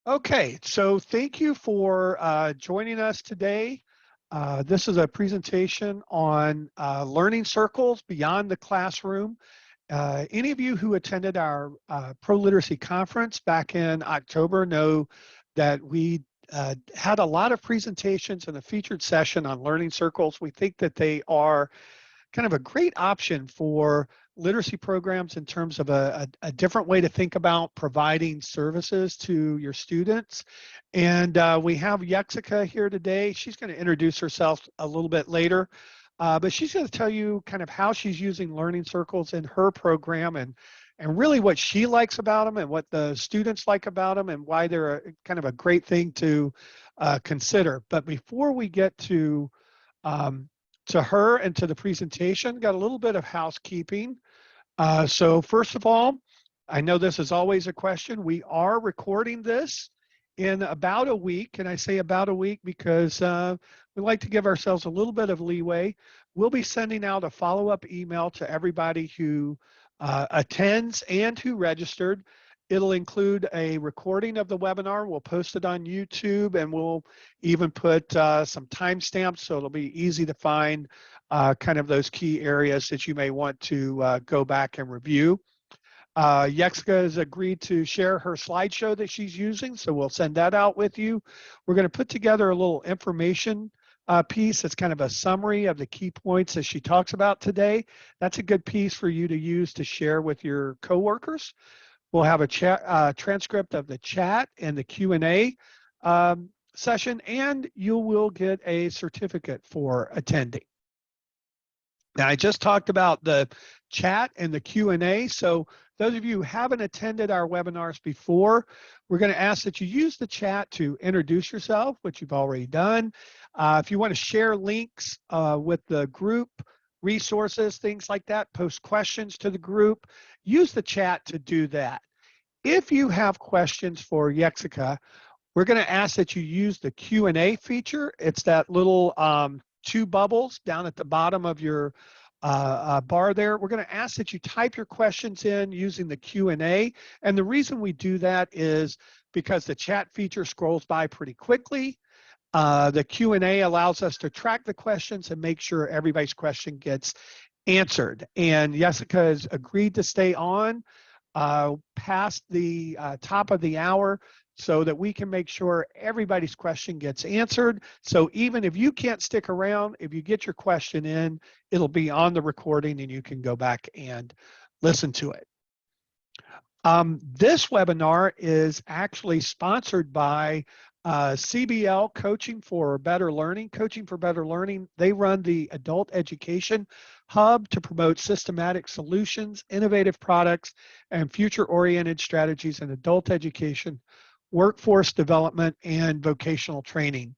Okay, so thank you for joining us today. This is a presentation on learning circles beyond the classroom. Any of you who attended our Pro Literacy Conference back in October know that we had a lot of presentations and a featured session on learning circles. We think that they are kind of a great option for literacy programs in terms of a different way to think about providing services to your students. And we have Yexcica here today. She's going to introduce herself a little bit later, but she's going to tell you kind of how she's using learning circles in her program and really what she likes about them and what the students like about them and why they're kind of a great thing to consider. But before we get um, to her and to the presentation, got a little bit of housekeeping. So first of all, I know this is always a question. We are recording this in about a week, and I say about a week because we like to give ourselves a little bit of leeway. We'll be sending out a follow-up email to everybody who attends and who registered. It'll include a recording of the webinar. We'll post it on YouTube, and we'll even put some timestamps so it'll be easy to find kind of those key areas that you may want to go back and review. Yexcica has agreed to share her slideshow that she's using, so we'll send that out with you. We're going to put together a little information piece that's kind of a summary of the key points that she talks about today. That's a good piece for you to use to share with your coworkers. We'll have a chat, transcript of the chat and the Q&A session, and you will get a certificate for attending. Now, I just talked about the chat and the Q&A. So those of you who haven't attended our webinars before, we're going to ask that you use the chat to introduce yourself, which you've already done. If you want to share links with the group, resources, things like that, post questions to the group, use the chat to do that. If you have questions for Yexcica, we're going to ask that you use the Q&A feature. It's that little two bubbles down at the bottom of your bar there. We're going to ask that you type your questions in using the Q&A. And the reason we do that is because the chat feature scrolls by pretty quickly. The Q&A allows us to track the questions and make sure everybody's question gets answered. And Yexcica has agreed to stay on past the top of the hour so that we can make sure everybody's question gets answered. So even if you can't stick around, if you get your question in, it'll be on the recording and you can go back and listen to it. This webinar is actually sponsored by CBL, Coaching for Better Learning. Coaching for Better Learning, they run the Adult Education Hub to promote systematic solutions, innovative products, and future-oriented strategies in adult education, workforce development, and vocational training.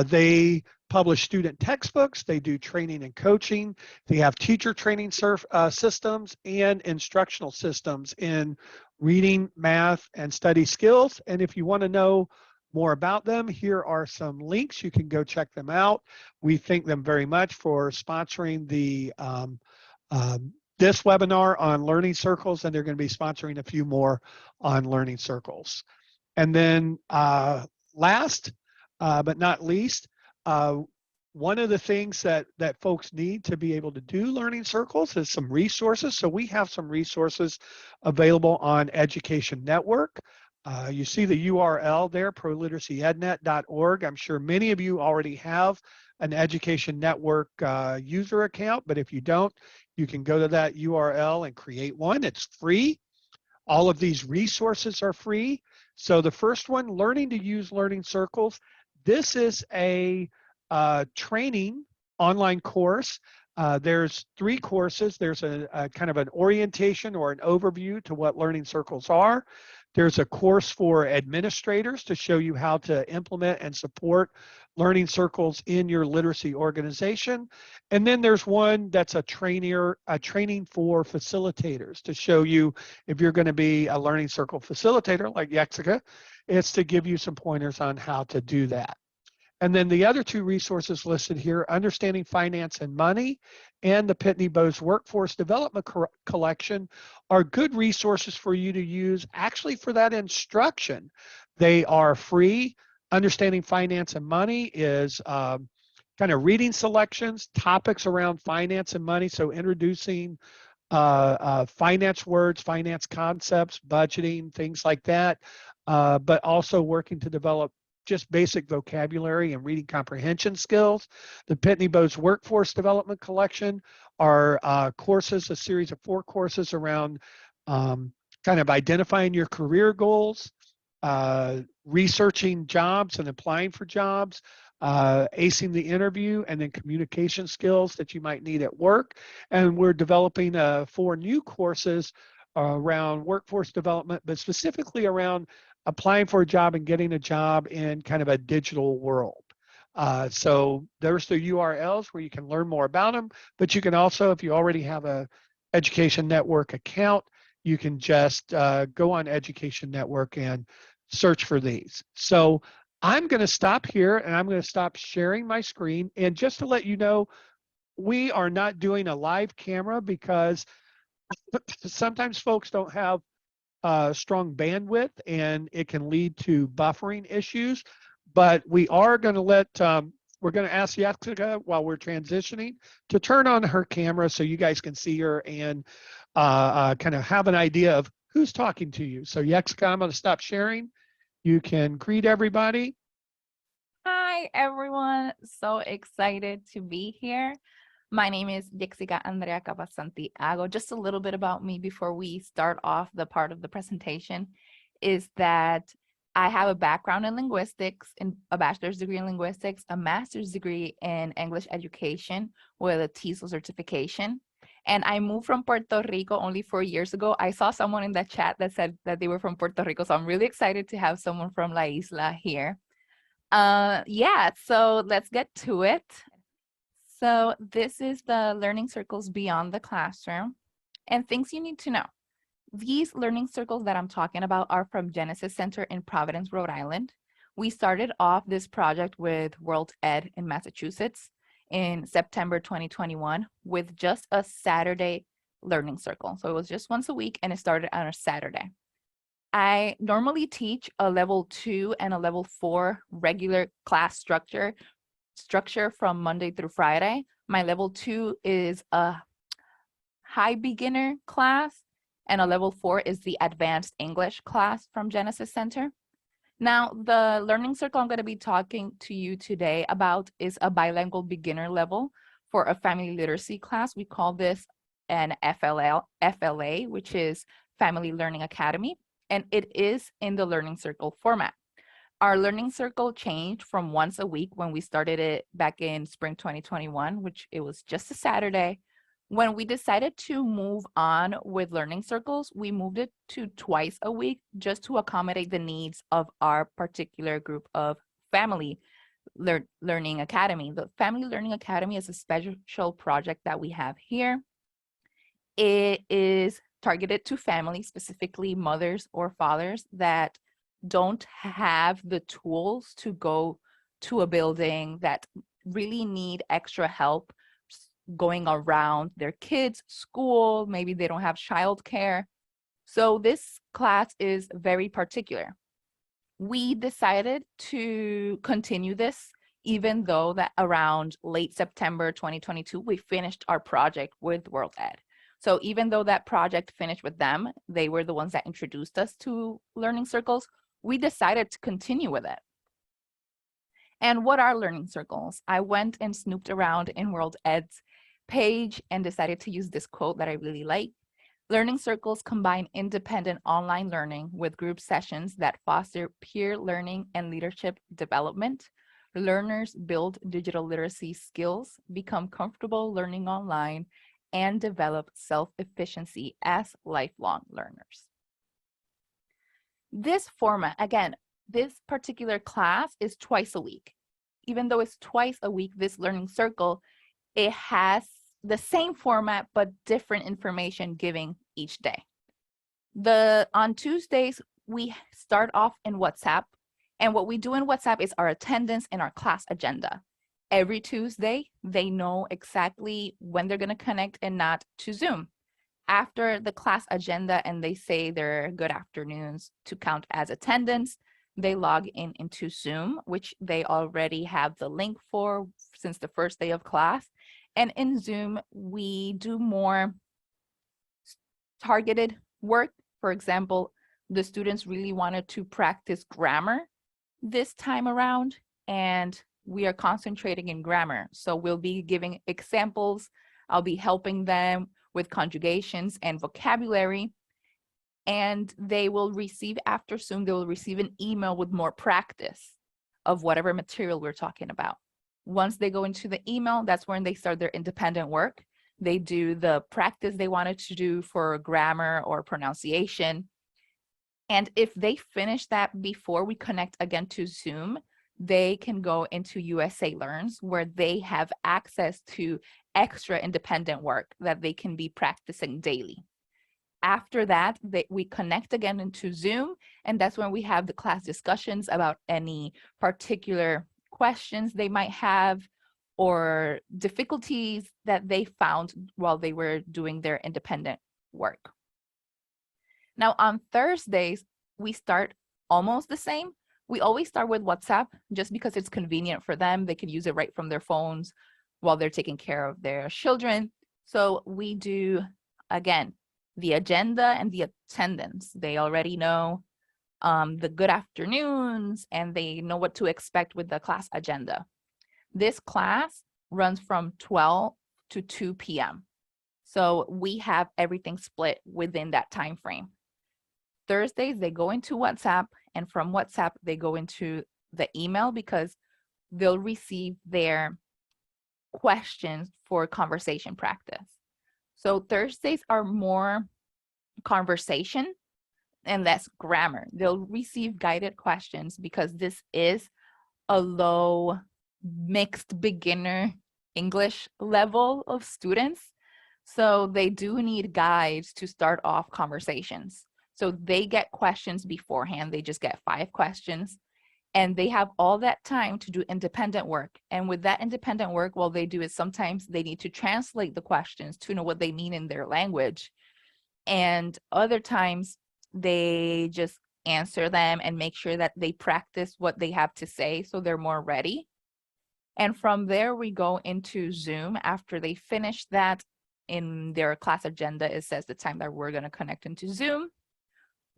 They publish student textbooks, they do training and coaching, they have teacher training systems and instructional systems in reading, math, and study skills. And if you want to know more about them, here are some links. You can go check them out. We thank them very much for sponsoring the this webinar on learning circles, and they're going to be sponsoring a few more on learning circles. And then last but not least, one of the things that folks need to be able to do learning circles is some resources. So we have some resources available on Education Network. You see the URL there, proliteracyednet.org. I'm sure many of you already have an Education Network user account, but if you don't, you can go to that URL and create one. It's free. All of these resources are free. So the first one, Learning to Use Learning Circles. This is a training online course. There's 3 courses. There's a kind of an orientation or an overview to what learning circles are. There's a course for administrators to show you how to implement and support learning circles in your literacy organization. And then there's one that's a training for facilitators to show you if you're going to be a learning circle facilitator like Yexcica, it's to give you some pointers on how to do that. And then the other 2 resources listed here, Understanding Finance and Money and the Pitney Bowes Workforce Development Collection, are good resources for you to use actually for that instruction. They are free. Understanding Finance and Money is kind of reading selections, topics around finance and money. So introducing finance words, finance concepts, budgeting, things like that, but also working to develop just basic vocabulary and reading comprehension skills. The Pitney Bowes Workforce Development Collection are courses, a series of 4 courses around kind of identifying your career goals, researching jobs and applying for jobs, acing the interview, and then communication skills that you might need at work. And we're developing 4 new courses around workforce development, but specifically around applying for a job and getting a job in kind of a digital world. So there's the URLs where you can learn more about them, but you can also, if you already have a Education Network account, you can just go on Education Network and search for these. So I'm going to stop here and I'm going to stop sharing my screen. And just to let you know, we are not doing a live camera because sometimes folks don't have strong bandwidth and it can lead to buffering issues. But we are going to we're going to ask Yexcica while we're transitioning to turn on her camera so you guys can see her and kind of have an idea of who's talking to you. So Yexcica, I'm going to stop sharing. You can greet everybody. Hi, everyone. So excited to be here. My name is Yexcica Andreas Cappas Santiago. Just a little bit about me before we start off the part of the presentation is that I have a background in linguistics, in a bachelor's degree in linguistics, a master's degree in English education with a TESOL certification. And I moved from Puerto Rico only 4 years ago. I saw someone in the chat that said that they were from Puerto Rico. So I'm really excited to have someone from La Isla here. Yeah, so let's get to it. So this is the Learning Circles Beyond the Classroom and things you need to know. These learning circles that I'm talking about are from Genesis Center in Providence, Rhode Island. We started off this project with World Ed in Massachusetts in September 2021 with just a Saturday learning circle. So it was just once a week and it started on a Saturday. I normally teach a level 2 and a level 4 regular class structure from Monday through Friday. My level 2 is a high beginner class and a level 4 is the advanced English class from Genesis Center. Now, the learning circle I'm going to be talking to you today about is a bilingual beginner level for a family literacy class. We call this an FLA, which is Family Learning Academy, and it is in the learning circle format. Our learning circle changed from once a week when we started it back in spring 2021, which it was just a Saturday. When we decided to move on with learning circles, we moved it to twice a week just to accommodate the needs of our particular group of Family Learning Academy. The Family Learning Academy is a special project that we have here. It is targeted to families, specifically mothers or fathers that don't have the tools to go to a building, that really need extra help going around their kids' school. Maybe they don't have childcare. So this class is very particular. We decided to continue this even though that around late September 2022, we finished our project with World Ed. So even though that project finished with them, they were the ones that introduced us to learning circles, we decided to continue with it. And what are learning circles? I went and snooped around in World Ed's page and decided to use this quote that I really like. Learning circles combine independent online learning with group sessions that foster peer learning and leadership development. Learners build digital literacy skills, become comfortable learning online, and develop self-efficiency as lifelong learners. This format, again, this particular class is twice a week. Even though it's twice a week, this learning circle, it has the same format, but different information giving each day. On Tuesdays, we start off in WhatsApp. And what we do in WhatsApp is our attendance and our class agenda. Every Tuesday, they know exactly when they're going to connect and not to Zoom. After the class agenda and they say their good afternoons to count as attendance, they log in into Zoom, which they already have the link for since the first day of class. And in Zoom, we do more targeted work. For example, the students really wanted to practice grammar this time around, and we are concentrating in grammar. So we'll be giving examples. I'll be helping them with conjugations and vocabulary. And they will receive, after Zoom, they will receive an email with more practice of whatever material we're talking about. Once they go into the email, that's when they start their independent work. They do the practice they wanted to do for grammar or pronunciation. And if they finish that before we connect again to Zoom, they can go into USA Learns, where they have access to extra independent work that they can be practicing daily. After that, we connect again into Zoom, and that's when we have the class discussions about any particular questions they might have or difficulties that they found while they were doing their independent work. Now, on Thursdays, we start almost the same. We always start with WhatsApp just because it's convenient for them. They can use it right from their phones while they're taking care of their children. So we do, again, the agenda and the attendance. They already know the good afternoons, and they know what to expect with the class agenda. This class runs from 12 to 2 p.m. So we have everything split within that time frame. Thursdays, they go into WhatsApp, and from WhatsApp, they go into the email because they'll receive their questions for conversation practice. So Thursdays are more conversation and less grammar. They'll receive guided questions because this is a low mixed beginner English level of students. So they do need guides to start off conversations. So they get questions beforehand. They just get 5 questions, and they have all that time to do independent work. And with that independent work, what they do is sometimes they need to translate the questions to know what they mean in their language. And other times they just answer them and make sure that they practice what they have to say so they're more ready. And from there, we go into Zoom. After they finish that in their class agenda, it says the time that we're going to connect into Zoom.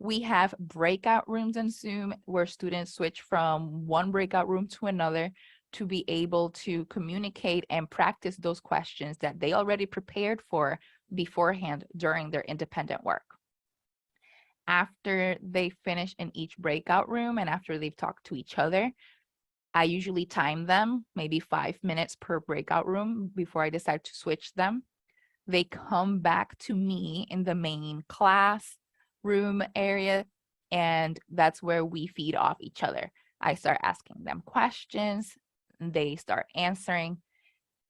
We have breakout rooms in Zoom where students switch from one breakout room to another to be able to communicate and practice those questions that they already prepared for beforehand during their independent work. After they finish in each breakout room and after they've talked to each other, I usually time them, maybe 5 minutes per breakout room before I decide to switch them. They come back to me in the main class room area, and that's where we feed off each other. I start asking them questions, they start answering.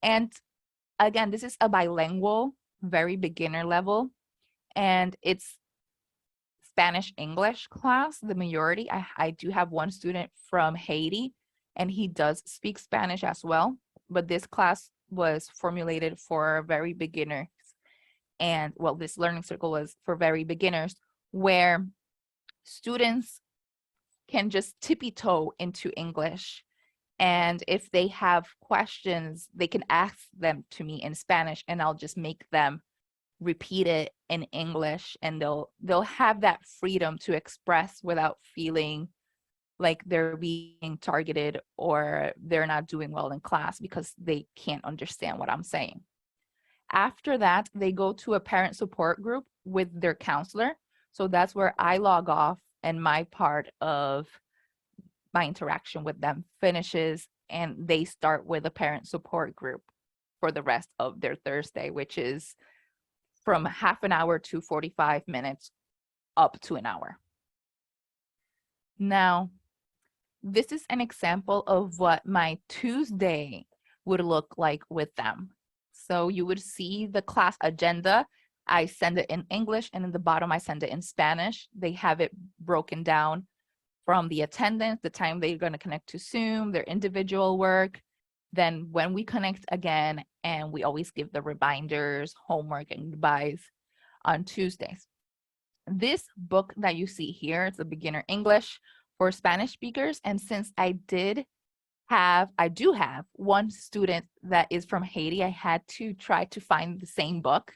And again, this is a bilingual, very beginner level, and it's Spanish English class, the majority. I do have one student from Haiti, and he does speak Spanish as well, but this class was formulated for very beginners. And well, this learning circle was for very beginners, where students can just tippy-toe into English. And if they have questions, they can ask them to me in Spanish, and I'll just make them repeat it in English, and they'll have that freedom to express without feeling like they're being targeted or they're not doing well in class because they can't understand what I'm saying. After that, they go to a parent support group with their counselor. So that's where I log off and my part of my interaction with them finishes, and they start with a parent support group for the rest of their Thursday, which is from half an hour to 45 minutes up to an hour. Now, this is an example of what my Tuesday would look like with them. So you would see the class agenda. I send it in English, and in the bottom, I send it in Spanish. They have it broken down from the attendance, the time they're going to connect to Zoom, their individual work. Then when we connect again, and we always give the reminders, homework, and goodbyes on Tuesdays. This book that you see here, it's a beginner English for Spanish speakers. And since I do have one student that is from Haiti, I had to try to find the same book.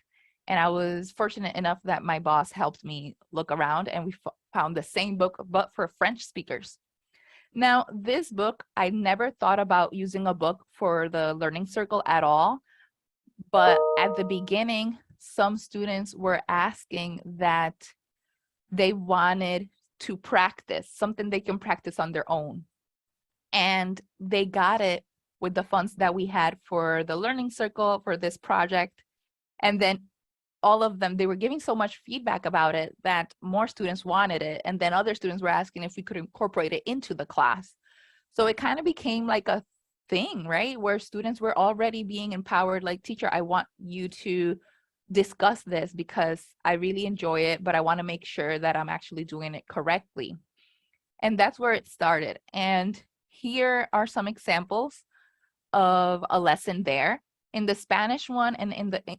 And I was fortunate enough that my boss helped me look around, and we found the same book, but for French speakers. Now, this book, I never thought about using a book for the learning circle at all. But at the beginning, some students were asking that they wanted to practice something they can practice on their own. And they got it with the funds that we had for the learning circle for this project. And then all of them, they were giving so much feedback about it that more students wanted it. And then other students were asking if we could incorporate it into the class. So it kind of became like a thing, right? Where students were already being empowered, like, teacher, I want you to discuss this because I really enjoy it, but I want to make sure that I'm actually doing it correctly. And that's where it started. And here are some examples of a lesson there. In the Spanish one and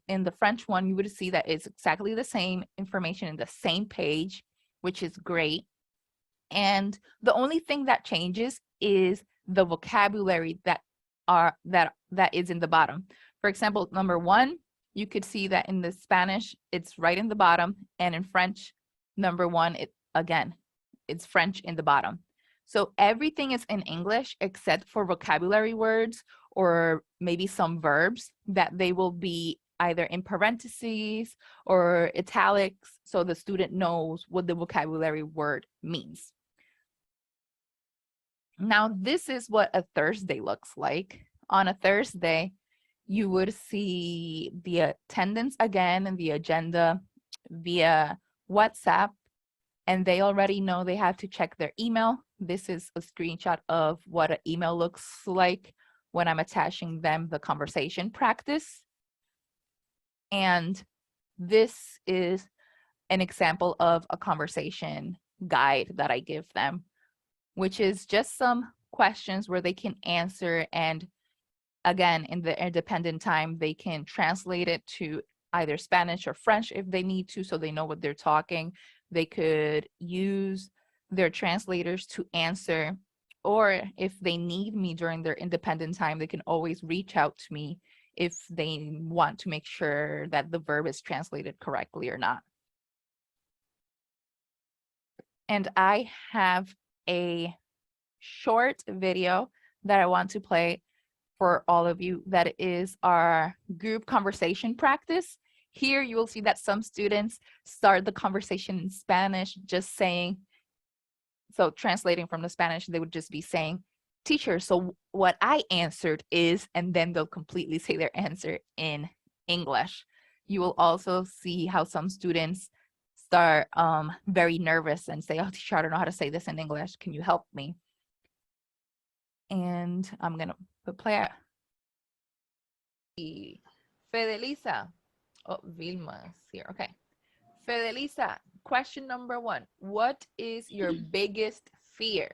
in the French one, you would see that it's exactly the same information in the same page, which is great. And the only thing that changes is the vocabulary that is in the bottom. For example, number 1, you could see that in the Spanish, it's right in the bottom, and in French, number 1, it's French in the bottom. So everything is in English except for vocabulary words or maybe some verbs that they will be either in parentheses or italics, so the student knows what the vocabulary word means. Now, this is what a Thursday looks like. On a Thursday, you would see the attendance again and the agenda via WhatsApp, and they already know they have to check their email. This is a screenshot of what an email looks like when I'm attaching them the conversation practice. And this is an example of a conversation guide that I give them, which is just some questions where they can answer. And again, in the independent time, they can translate it to either Spanish or French if they need to, so they know what they're talking. They could use their translators to answer, or if they need me during their independent time, they can always reach out to me if they want to make sure that the verb is translated correctly or not. And I have a short video that I want to play for all of you that is our group conversation practice. Here you will see that some students start the conversation in Spanish, just saying, so translating from the Spanish, they would just be saying, teacher, so what I answered is, and then they'll completely say their answer in English. You will also see how some students start very nervous and say, oh, teacher, I don't know how to say this in English. Can you help me? And I'm gonna put play. Fidelisa. Oh, Vilma's here. Okay. Fidelisa, question number 1. What is your biggest fear?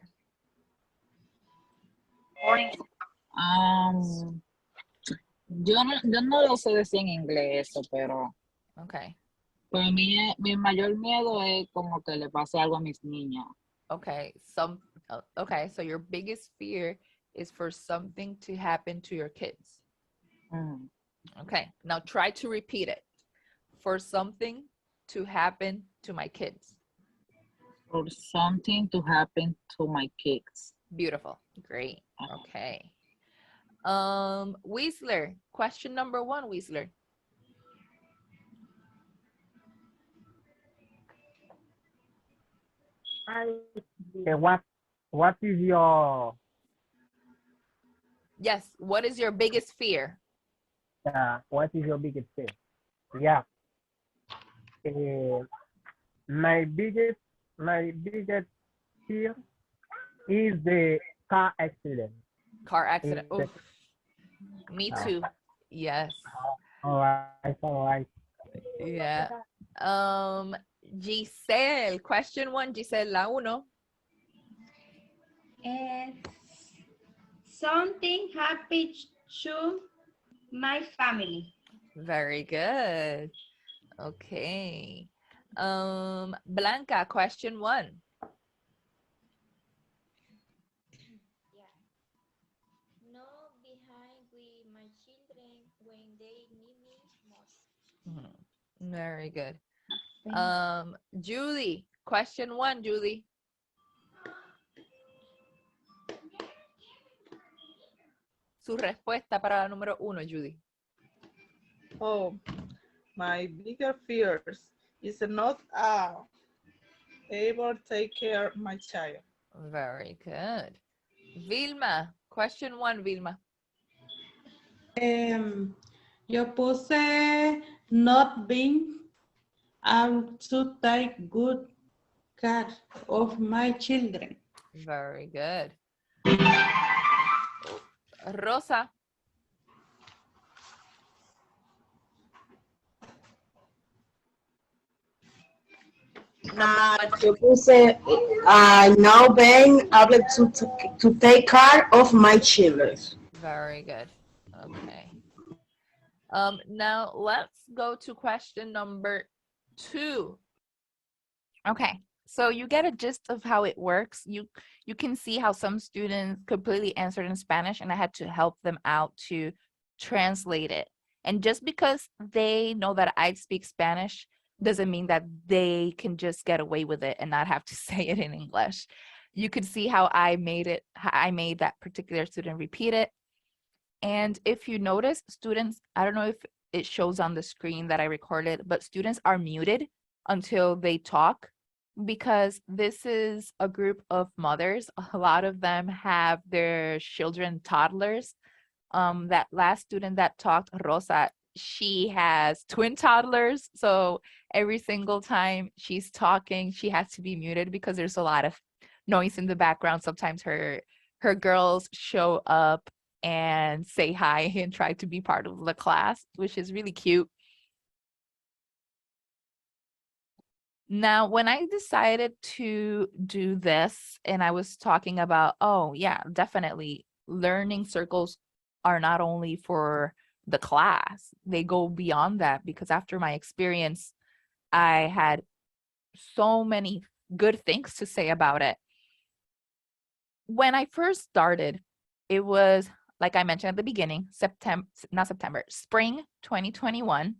Yo no lo sé decir en inglés eso, pero Okay. para mí mi mayor miedo es como que le pase algo a mis niñas. Okay. Okay. So your biggest fear is for something to happen to your kids. Mm. Okay. Now try to repeat it. For something to happen to my kids. For something to happen to my kids. Beautiful. Great. Okay. Weisler, question number 1, Weisler. What is your Yes, what is your biggest fear? what is your biggest fear? Yeah. My biggest fear is the car accident. Car accident. Is the- Oof. Me too. Yes. All right. Yeah. Giselle, question 1, Giselle, la 1. Something happened to my family. Very good. Okay. Blanca, question 1. when they need me most. Very good. Thank Julie, question 1, Julie. Su respuesta para la número 1, Julie. Oh, my bigger fears is not able to take care of my child. Very good. Vilma, question 1, Vilma. Yo puse not being able to take good care of my children. Very good. Rosa. Yo puse now being able to take care of my children. Very good. Okay. Now let's go to question number 2. Okay. So you get a gist of how it works. You can see how some students completely answered in Spanish, and I had to help them out to translate it. And just because they know that I speak Spanish doesn't mean that they can just get away with it and not have to say it in English. You could see how I made that particular student repeat it. And if you notice, students, I don't know if it shows on the screen that I recorded, but students are muted until they talk, because this is a group of mothers. A lot of them have their children, toddlers. That last student that talked, Rosa, she has twin toddlers. So every single time she's talking, she has to be muted because there's a lot of noise in the background. Sometimes her girls show up and say hi and try to be part of the class, which is really cute. Now, when I decided to do this, and I was talking about, oh yeah, definitely learning circles are not only for the class, they go beyond that, because after my experience, I had so many good things to say about it. When I first started, it was, like I mentioned at the beginning, spring 2021.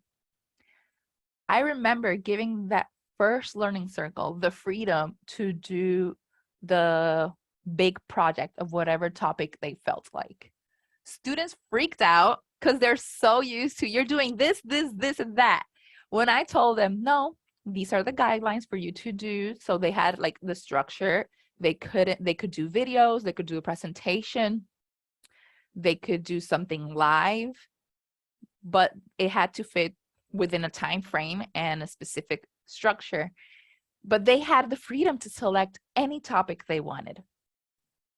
I remember giving that first learning circle the freedom to do the big project of whatever topic they felt like. Students freaked out because they're so used to, you're doing this, and that. When I told them, no, these are the guidelines for you to do. So they had like the structure. They could do videos, they could do a presentation, they could do something live, but it had to fit within a time frame and a specific structure. But they had the freedom to select any topic they wanted.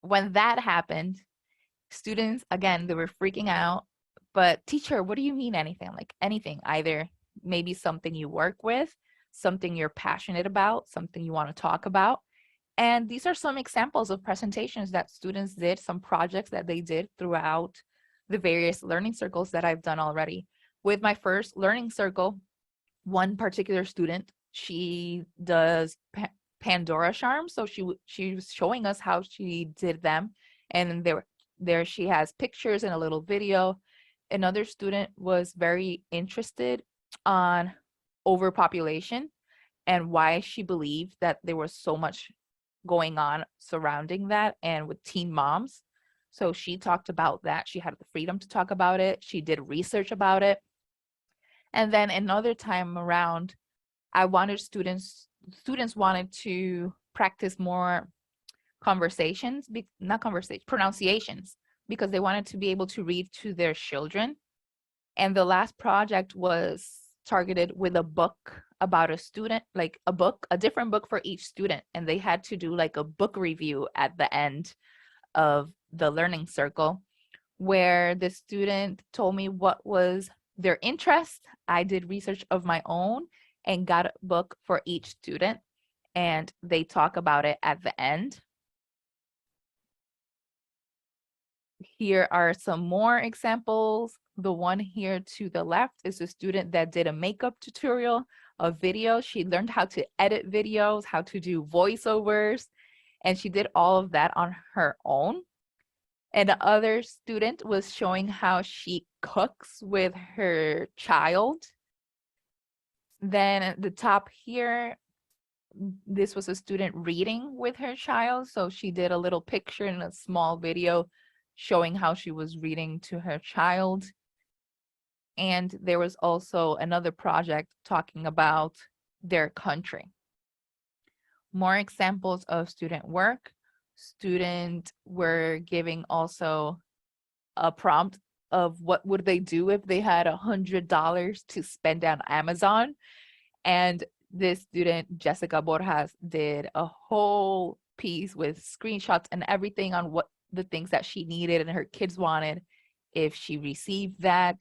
When that happened, students, again, they were freaking out. But teacher, what do you mean anything? Like anything, either maybe something you work with, something you're passionate about, something you want to talk about. And these are some examples of presentations that students did, some projects that they did throughout the various learning circles that I've done already. With my first learning circle, one particular student, she does Pandora charms. So she was showing us how she did them. And there she has pictures and a little video. Another student was very interested on overpopulation and why she believed that there was so much going on surrounding that, and with teen moms. So she talked about that. She had the freedom to talk about it. She did research about it. And then another time around, I wanted students wanted to practice more pronunciations, because they wanted to be able to read to their children. And the last project was targeted with a book about a student, like a different book for each student. And they had to do like a book review at the end of the learning circle, where the student told me what was their interest. I did research of my own and got a book for each student, and they talk about it at the end. Here are some more examples. The one here to the left is a student that did a makeup tutorial, a video. She learned how to edit videos, how to do voiceovers, and she did all of that on her own. And the other student was showing how she cooks with her child. Then at the top here, this was a student reading with her child. So she did a little picture and a small video showing how she was reading to her child. And there was also another project talking about their country. More examples of student work. Students were giving also a prompt of what would they do if they had $100 to spend on Amazon. And this student, Jessica Borjas, did a whole piece with screenshots and everything on what the things that she needed and her kids wanted if she received that.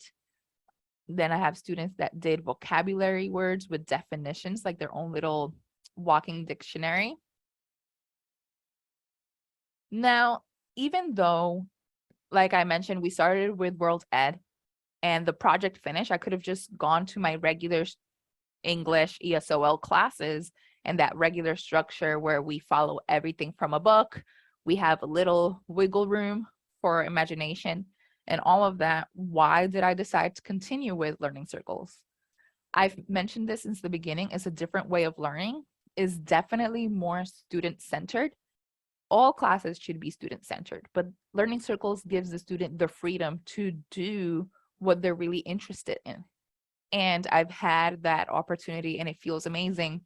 Then I have students that did vocabulary words with definitions, like their own little walking dictionary. Now, even though, like I mentioned, we started with World Ed and the project finished, I could have just gone to my regular English ESOL classes and that regular structure where we follow everything from a book. We have a little wiggle room for imagination and all of that. Why did I decide to continue with learning circles? I've mentioned this since the beginning. It's a different way of learning, is definitely more student-centered. All classes should be student-centered, but learning circles gives the student the freedom to do what they're really interested in. And I've had that opportunity and it feels amazing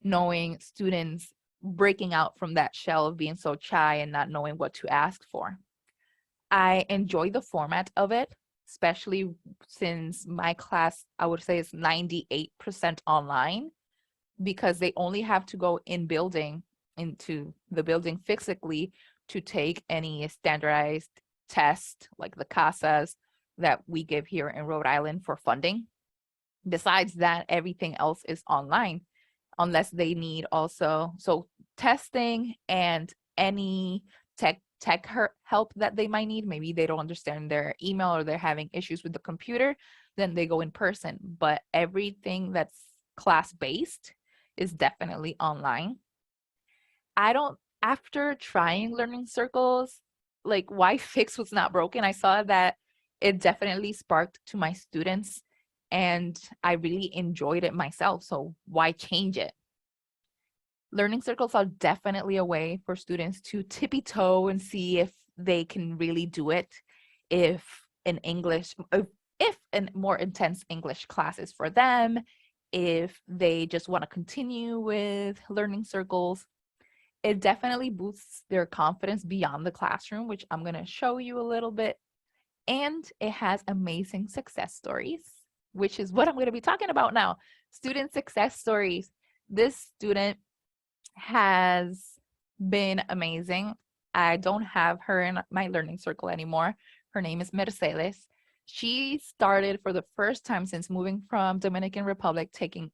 knowing students breaking out from that shell of being so shy and not knowing what to ask for. I enjoy the format of it, especially since my class, I would say, is 98% online, because they only have to go into the building physically to take any standardized test like the CASAs that we give here in Rhode Island for funding. Besides that, everything else is online, unless they need also, so testing and any tech help that they might need. Maybe they don't understand their email or they're having issues with the computer, then they go in person. But everything that's class-based is definitely online. After trying learning circles, like why fix what's not broken, I saw that it definitely sparked to my students and I really enjoyed it myself. So why change it? Learning circles are definitely a way for students to tippy toe and see if they can really do it. If a more intense English class is for them, if they just want to continue with learning circles. It definitely boosts their confidence beyond the classroom, which I'm going to show you a little bit. And it has amazing success stories, which is what I'm going to be talking about now. Student success stories. This student has been amazing. I don't have her in my learning circle anymore. Her name is Mercedes. She started for the first time since moving from Dominican Republic taking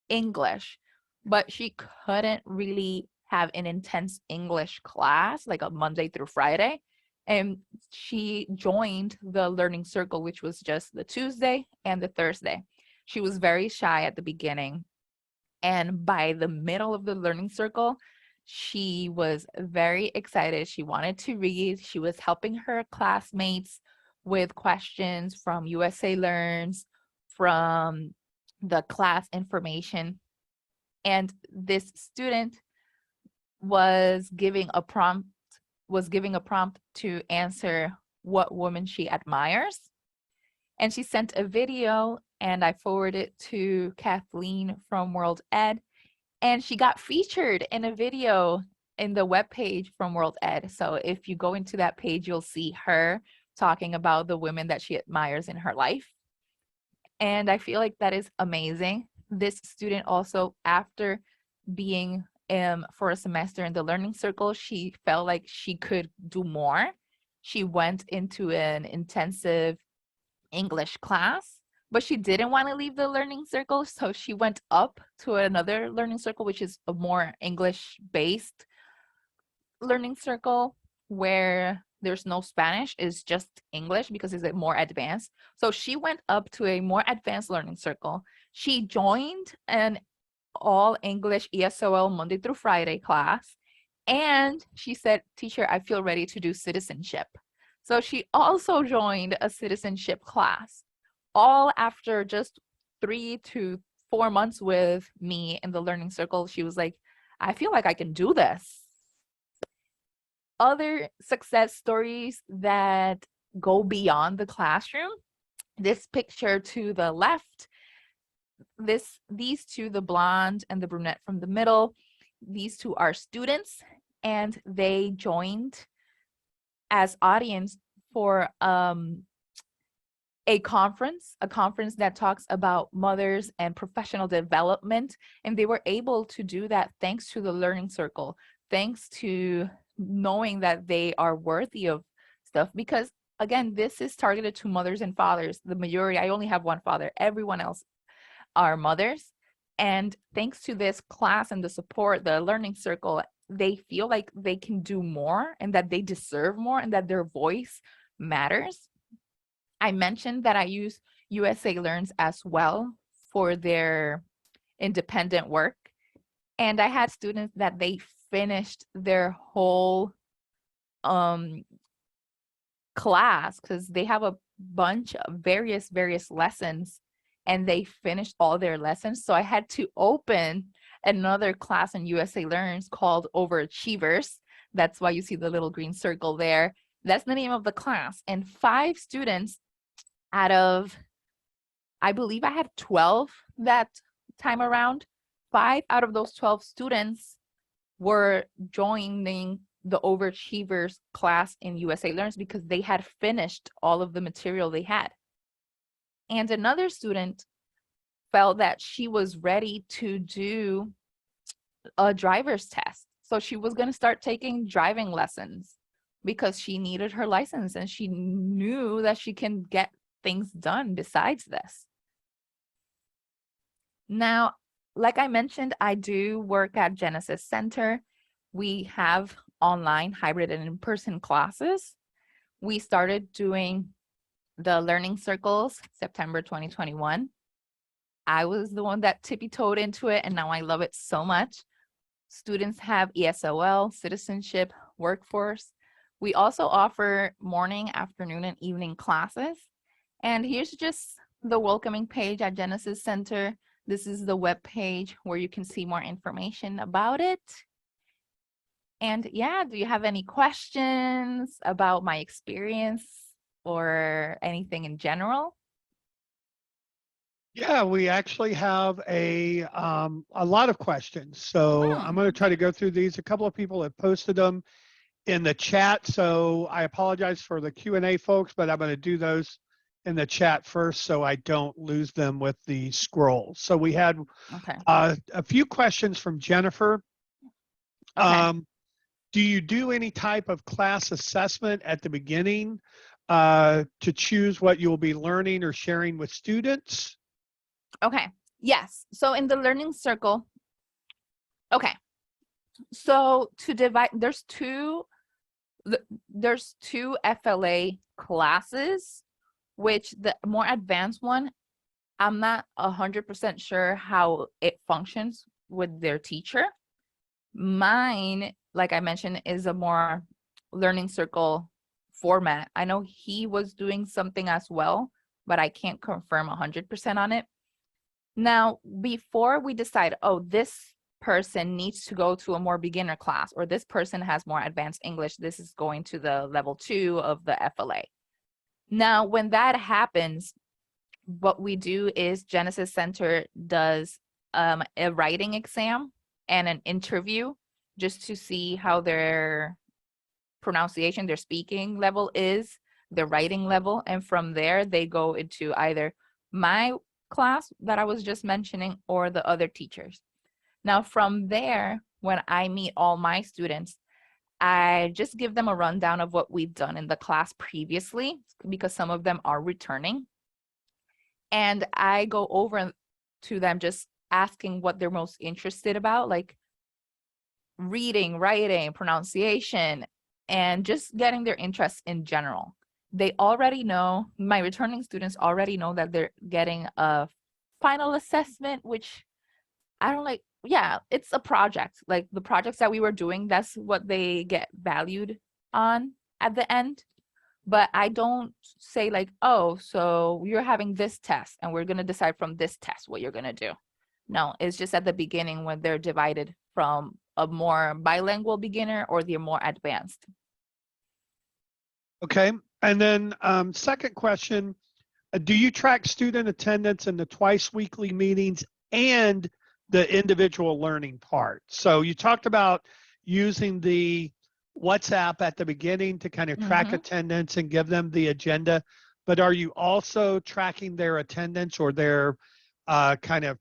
English, but she couldn't really have an intense English class like a Monday through Friday. And she joined the learning circle, which was just the Tuesday and the Thursday. She was very shy at the beginning. And by the middle of the learning circle, she was very excited. She wanted to read. She was helping her classmates with questions from USA Learns, from the class information. And this student was giving a prompt to answer what woman she admires. And she sent a video and I forwarded it to Kathleen from World Ed. And she got featured in a video in the webpage from World Ed. So if you go into that page, you'll see her talking about the women that she admires in her life. And I feel like that is amazing. This student also, after being for a semester in the learning circle, she felt like she could do more. She went into an intensive English class, but she didn't want to leave the learning circle. So she went up to another learning circle, which is a more English-based learning circle where there's no Spanish, it's just English because it's more advanced. So she went up to a more advanced learning circle. She joined an all English ESOL Monday through Friday class. And she said, teacher, I feel ready to do citizenship. So she also joined a citizenship class, all after just 3 to 4 months with me in the learning circle. She was like, I feel like I can do this. Other success stories that go beyond the classroom. This picture to the left, these two, the blonde and the brunette from the middle, these two are students, and they joined as audience for a conference that talks about mothers and professional development. And they were able to do that thanks to the learning circle, thanks to knowing that they are worthy of stuff. Because again, this is targeted to mothers and fathers. The majority, I only have one father, everyone else are mothers. And thanks to this class and the support, the learning circle, they feel like they can do more and that they deserve more and that their voice matters. I mentioned that I use USA Learns as well for their independent work. And I had students that they finished their whole class, because they have a bunch of various lessons, and they finished all their lessons. So I had to open another class in USA Learns called Overachievers. That's why you see the little green circle there. That's the name of the class. And 5 students out of, I believe I had 12 that time around, 5 out of those 12 students were joining the Overachievers class in USA Learns because they had finished all of the material they had. And another student felt that she was ready to do a driver's test. So she was going to start taking driving lessons because she needed her license and she knew that she can get things done besides this. Now, like I mentioned, I do work at Genesis Center. We have online, hybrid, and in-person classes. We started doing the learning circles September 2021. I was the one that tippy-toed into it, and now I love it so much. Students have ESOL, citizenship, workforce. We also offer morning, afternoon, and evening classes. And here's just the welcoming page at Genesis Center. This is the web page where you can see more information about it. And yeah, do you have any questions about my experience or anything in general? Yeah, we actually have a lot of questions. So I'm going to try to go through these. A couple of people have posted them in the chat. So I apologize for the Q&A folks, but I'm going to do those in the chat first so I don't lose them with the scroll. So we had a few questions from Jennifer. Do you do any type of class assessment at the beginning to choose what you'll be learning or sharing with students? Okay, yes. So in the learning circle, okay. So to divide, there's two FLA classes, which the more advanced one, I'm not 100% sure how it functions with their teacher. Mine, like I mentioned, is a more learning circle format. I know he was doing something as well, but I can't confirm 100% on it. Now, before we decide, oh, this person needs to go to a more beginner class, or this person has more advanced English, this is going to the level 2 of the FLA. Now, when that happens, what we do is Genesis Center does a writing exam and an interview just to see how their pronunciation, their speaking level is, their writing level. And from there, they go into either my class that I was just mentioning or the other teachers. Now, from there, when I meet all my students, I just give them a rundown of what we've done in the class previously, because some of them are returning. And I go over to them just asking what they're most interested about, like reading, writing, pronunciation, and just getting their interests in general. They already know, my returning students already know that they're getting a final assessment, which I don't like. Yeah, it's a project. Like the projects that we were doing, that's what they get valued on at the end. but I don't say like, oh, so you're having this test and we're going to decide from this test what you're going to do. No, it's just at the beginning when they're divided from a more bilingual beginner or the more advanced. Okay. And then second question, do you track student attendance in the twice weekly meetings and the individual learning part? So you talked about using the WhatsApp at the beginning to kind of track attendance and give them the agenda, but are you also tracking their attendance or their kind of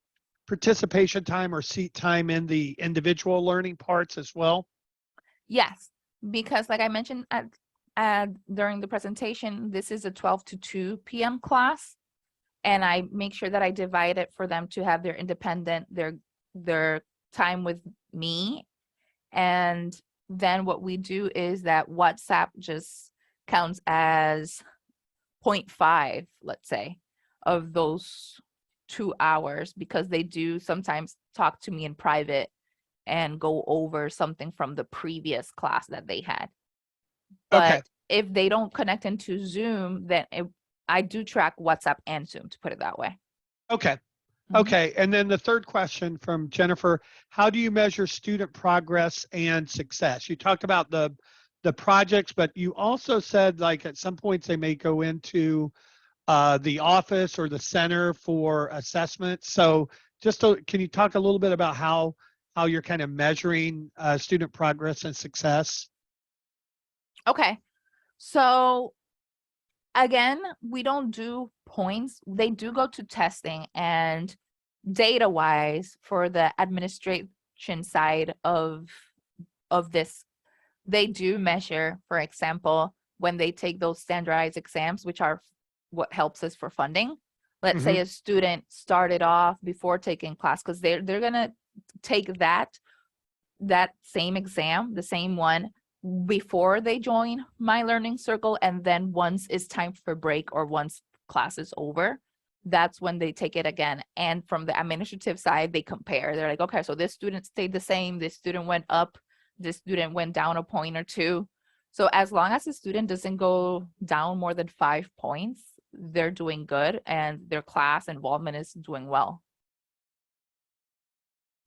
participation time or seat time in the individual learning parts as well? Yes, because like I mentioned during the presentation, this is a 12 to 2 p.m. class, and I make sure that I divide it for them to have their independent, their time with me. And then what we do is that WhatsApp just counts as 0.5, let's say, of those 2 hours, because they do sometimes talk to me in private and go over something from the previous class that they had. But Okay. if they don't connect into Zoom, then I do track WhatsApp and Zoom, to put it that way. Okay. Okay. And then the third question from Jennifer, how do you measure student progress and success? You talked about the projects, but you also said like at some points they may go into the office or the center for assessment. So can you talk a little bit about how you're kind of measuring student progress and success? Okay. So again, we don't do points. They do go to testing, and data wise for the administration side of this, they do measure, for example, when they take those standardized exams, which are what helps us for funding. Let's say a student started off before taking class, because they're gonna take that same exam, the same one, before they join my learning circle, and then once it's time for break or once class is over, that's when they take it again. And from the administrative side, they compare. They're like, okay, so this student stayed the same, this student went up, this student went down a point or two. So as long as the student doesn't go down more than 5 points, they're doing good and their class involvement is doing well.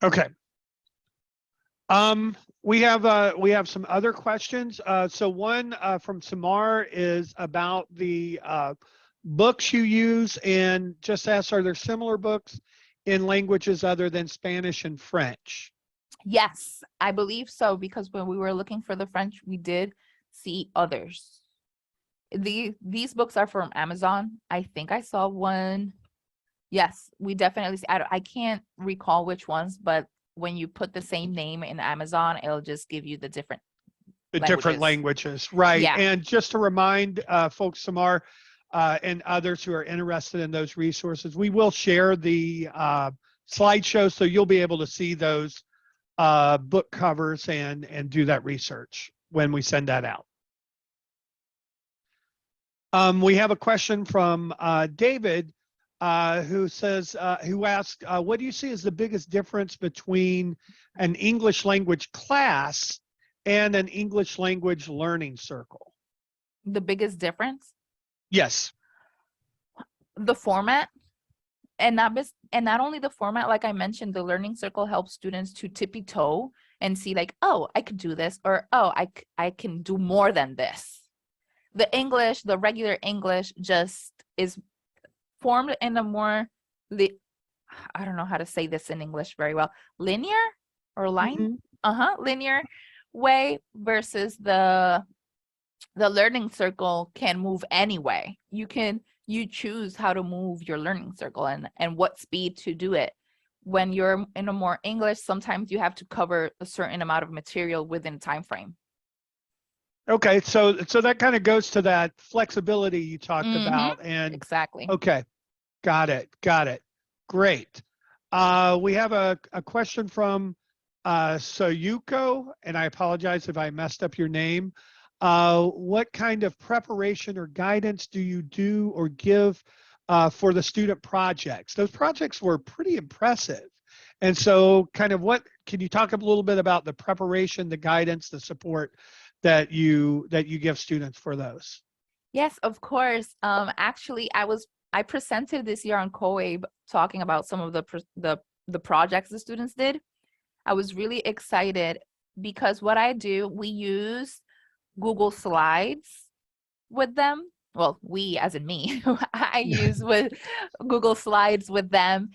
Okay. We have some other questions. So one from Samar is about the books you use, and just asks, are there similar books in languages other than Spanish and French? Yes, I believe so, because when we were looking for the French, we did see others. These books are from Amazon. I think I saw one. Yes, we definitely see. I can't recall which ones, but when you put the same name in Amazon, it'll just give you the different Languages, right? Yeah. And just to remind folks, Samar, and others who are interested in those resources, we will share the slideshow, so you'll be able to see those book covers and do that research when we send that out. We have a question from David, who says, who asked, what do you see as the biggest difference between an English language class and an English language learning circle? The biggest difference? Yes. The format. And not only the format, like I mentioned, the learning circle helps students to tippy toe and see like, oh, I could do this, or oh, I can do more than this. The English, the regular English, just is formed in a more, I don't know how to say this in English very well, linear or line, linear way, versus the learning circle can move anyway. You choose how to move your learning circle and what speed to do it. When you're in a more English, sometimes you have to cover a certain amount of material within a time frame. Okay, so that kind of goes to that flexibility you talked about. And exactly. Okay, got it. Great. We have a question from Soyuko, and I apologize if I messed up your name. What kind of preparation or guidance do you do or give for the student projects? Those projects were pretty impressive. And so kind of can you talk a little bit about the preparation, the guidance, the support that you give students for those? Yes, of course. Actually, I presented this year on COAB talking about some of the projects the students did. I was really excited because what I do, we use Google Slides with them. Well, we as in me, I use with Google Slides with them.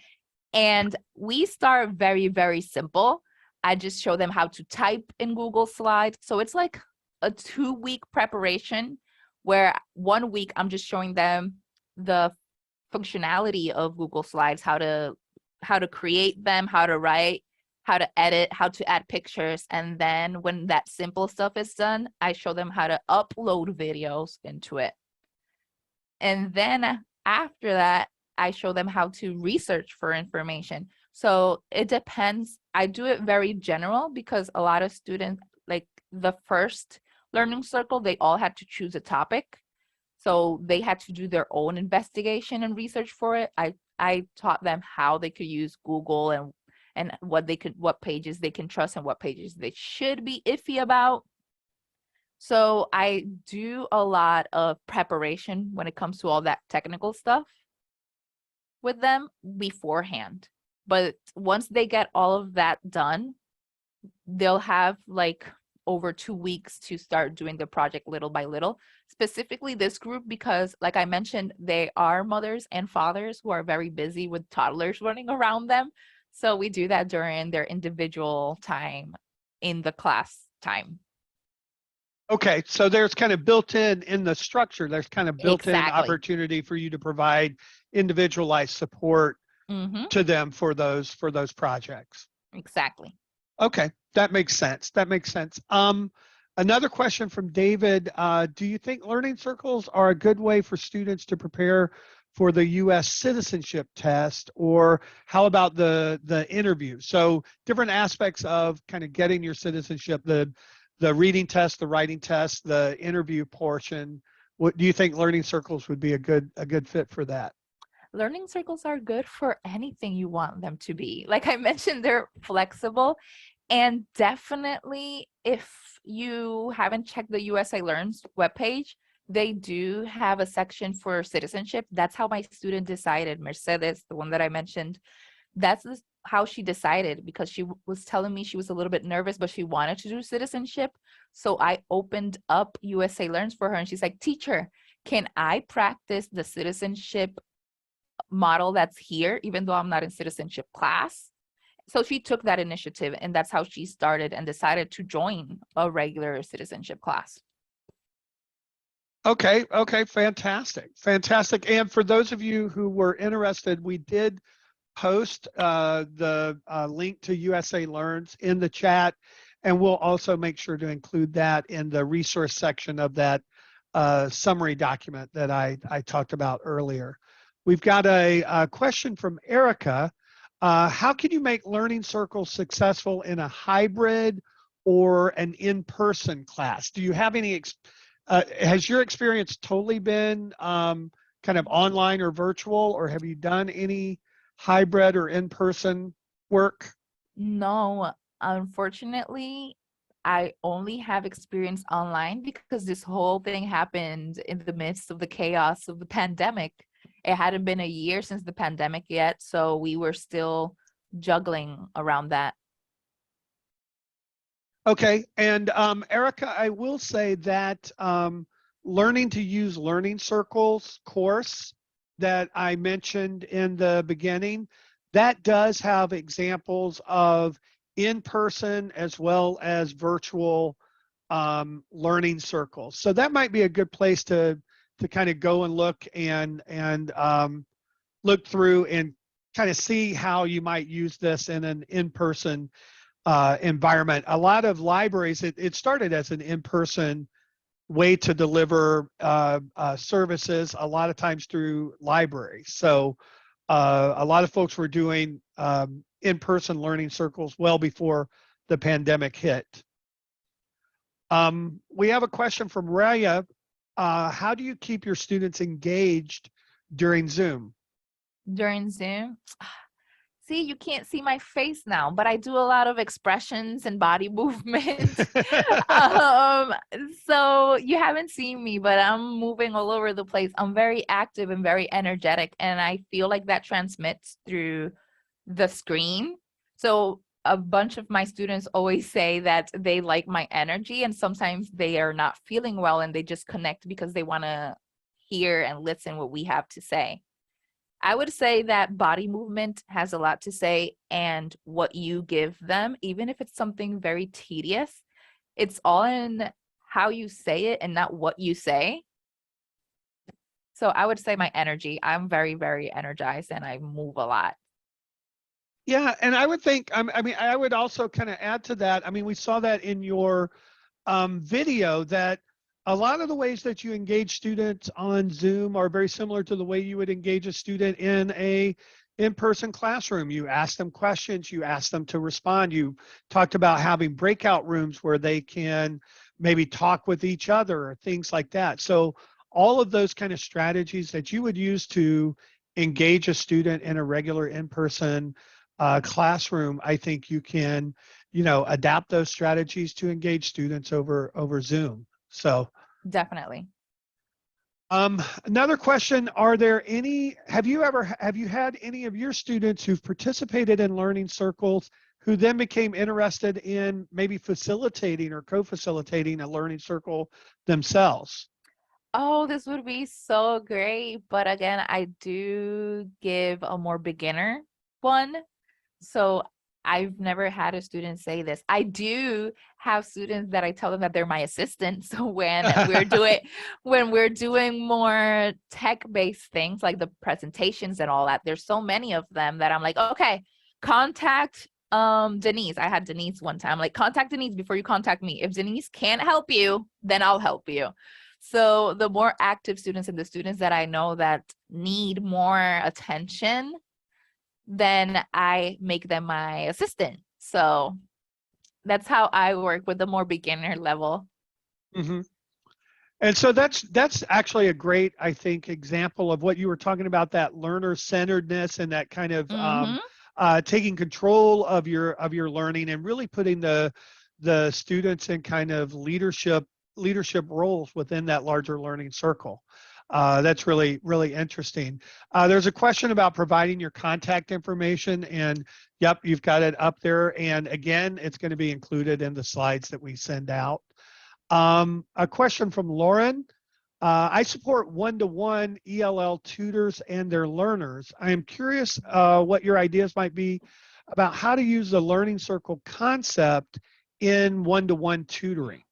And we start very, very simple. I just show them how to type in Google Slides. So it's like a 2-week preparation where 1 week I'm just showing them the functionality of Google Slides, how to create them, how to write, how to edit, how to add pictures. And then when that simple stuff is done, I show them how to upload videos into it. And then after that, I show them how to research for information. So it depends. I do it very general because a lot of students, like the first learning circle, they all had to choose a topic. So they had to do their own investigation and research for it. I taught them how they could use Google and what pages they can trust and what pages they should be iffy about. So I do a lot of preparation when it comes to all that technical stuff with them beforehand. But once they get all of that done, they'll have like over 2 weeks to start doing the project little by little. Specifically this group, because like I mentioned, they are mothers and fathers who are very busy with toddlers running around them. So we do that during their individual time in the class time. Okay, so there's kind of built in the structure, there's kind of built-in Exactly. opportunity for you to provide individualized support Mm-hmm. to them for those projects. Exactly. Okay, that makes sense. That makes sense. Another question from David. Do you think learning circles are a good way for students to prepare for the U.S. citizenship test, or how about the interview? So different aspects of kind of getting your citizenship, the reading test, the writing test, the interview portion. What do you think learning circles would be a good fit for that? Learning circles are good for anything you want them to be. Like I mentioned, they're flexible. And definitely, if you haven't checked the USA Learns webpage, they do have a section for citizenship. That's how my student decided, Mercedes, the one that I mentioned. That's how she decided, because she was telling me she was a little bit nervous, but she wanted to do citizenship. So I opened up USA Learns for her, and she's like, teacher, can I practice the citizenship model that's here, even though I'm not in citizenship class? So she took that initiative, and that's how she started and decided to join a regular citizenship class. Okay, fantastic. And for those of you who were interested, we did post the link to USA Learns in the chat, and we'll also make sure to include that in the resource section of that summary document that I talked about earlier. We've got a question from Erica. How can you make learning circles successful in a hybrid or an in-person class? Do you have any, has your experience totally been kind of online or virtual, or have you done any hybrid or in-person work? No, unfortunately, I only have experience online because this whole thing happened in the midst of the chaos of the pandemic. It hadn't been a year since the pandemic yet, so we were still juggling around that. Okay, and Erica, I will say that learning to use learning circles course that I mentioned in the beginning, that does have examples of in-person as well as virtual learning circles. So that might be a good place to kind of go and look and look through and kind of see how you might use this in an in-person environment. A lot of libraries, it started as an in-person way to deliver services, a lot of times through libraries. So a lot of folks were doing in-person learning circles well before the pandemic hit. We have a question from Raya. How do you keep your students engaged during Zoom? During Zoom, See, you can't see my face now, but I do a lot of expressions and body movement. um, so you haven't seen me, but I'm moving all over the place. I'm very active and very energetic, and I feel like that transmits through the screen. So a bunch of my students always say that they like my energy, and sometimes they are not feeling well and they just connect because they want to hear and listen what we have to say. I would say that body movement has a lot to say, and what you give them, even if it's something very tedious, it's all in how you say it and not what you say. So I would say my energy. I'm very, very energized and I move a lot. Yeah, and I would think, I mean, I would also kind of add to that. I mean, we saw that in your video that a lot of the ways that you engage students on Zoom are very similar to the way you would engage a student in a in-person classroom. You ask them questions, you ask them to respond. You talked about having breakout rooms where they can maybe talk with each other or things like that. So all of those kind of strategies that you would use to engage a student in a regular in-person classroom, I think you can, adapt those strategies to engage students over Zoom. So definitely. Another question, have you had any of your students who've participated in learning circles who then became interested in maybe facilitating or co-facilitating a learning circle themselves? Oh, this would be so great. But again, I do give a more beginner one. So I've never had a student say this. I do have students that I tell them that they're my assistant. So when we're doing more tech-based things like the presentations and all that, there's so many of them that I'm like, okay, contact Denise. I had Denise one time. Like, contact Denise before you contact me. If Denise can't help you, then I'll help you. So the more active students and the students that I know that need more attention, then I make them my assistant. So that's how I work with the more beginner level. Mm-hmm. And so that's actually a great, I think, example of what you were talking about, that learner-centeredness and that kind of taking control of your learning and really putting the students in kind of leadership roles within that larger learning circle. That's really, really interesting. There's a question about providing your contact information, and yep, you've got it up there. And again, it's going to be included in the slides that we send out. A question from Lauren. I support one-to-one ELL tutors and their learners. I am curious what your ideas might be about how to use the learning circle concept in one-to-one tutoring.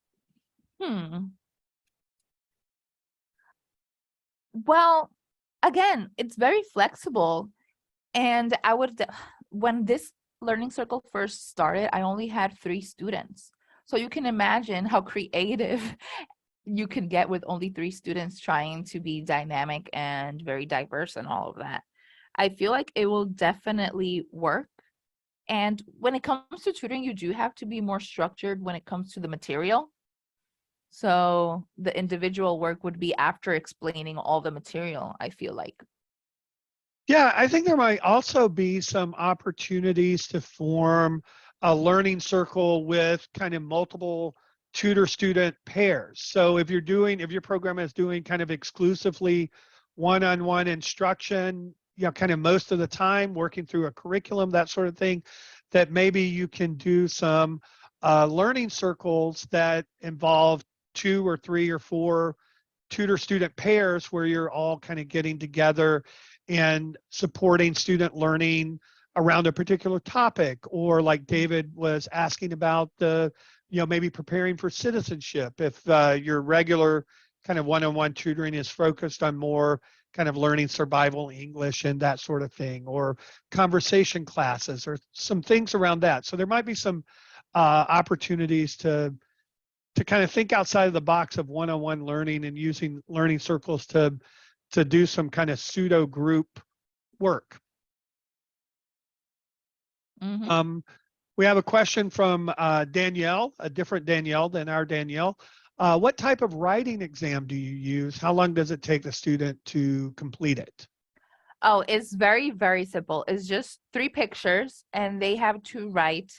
Well, again, it's very flexible. And when this learning circle first started, I only had 3 students. So you can imagine how creative you can get with only 3 students trying to be dynamic and very diverse and all of that. I feel like it will definitely work. And when it comes to tutoring, you do have to be more structured when it comes to the material. So the individual work would be after explaining all the material, I feel like. Yeah, I think there might also be some opportunities to form a learning circle with kind of multiple tutor-student pairs. So if your program is doing kind of exclusively one-on-one instruction, kind of most of the time working through a curriculum, that sort of thing, that maybe you can do some learning circles that involve 2 or 3 or 4 tutor-student pairs where you're all kind of getting together and supporting student learning around a particular topic, or like David was asking about maybe preparing for citizenship. If your regular kind of one-on-one tutoring is focused on more kind of learning survival English and that sort of thing, or conversation classes or some things around that. So there might be some opportunities to kind of think outside of the box of one-on-one learning and using learning circles to do some kind of pseudo group work. We have a question from Danielle, a different Danielle than our Danielle. What type of writing exam do you use? How long does it take the student to complete it? Oh, it's very, very simple. It's just 3 pictures, and they have to write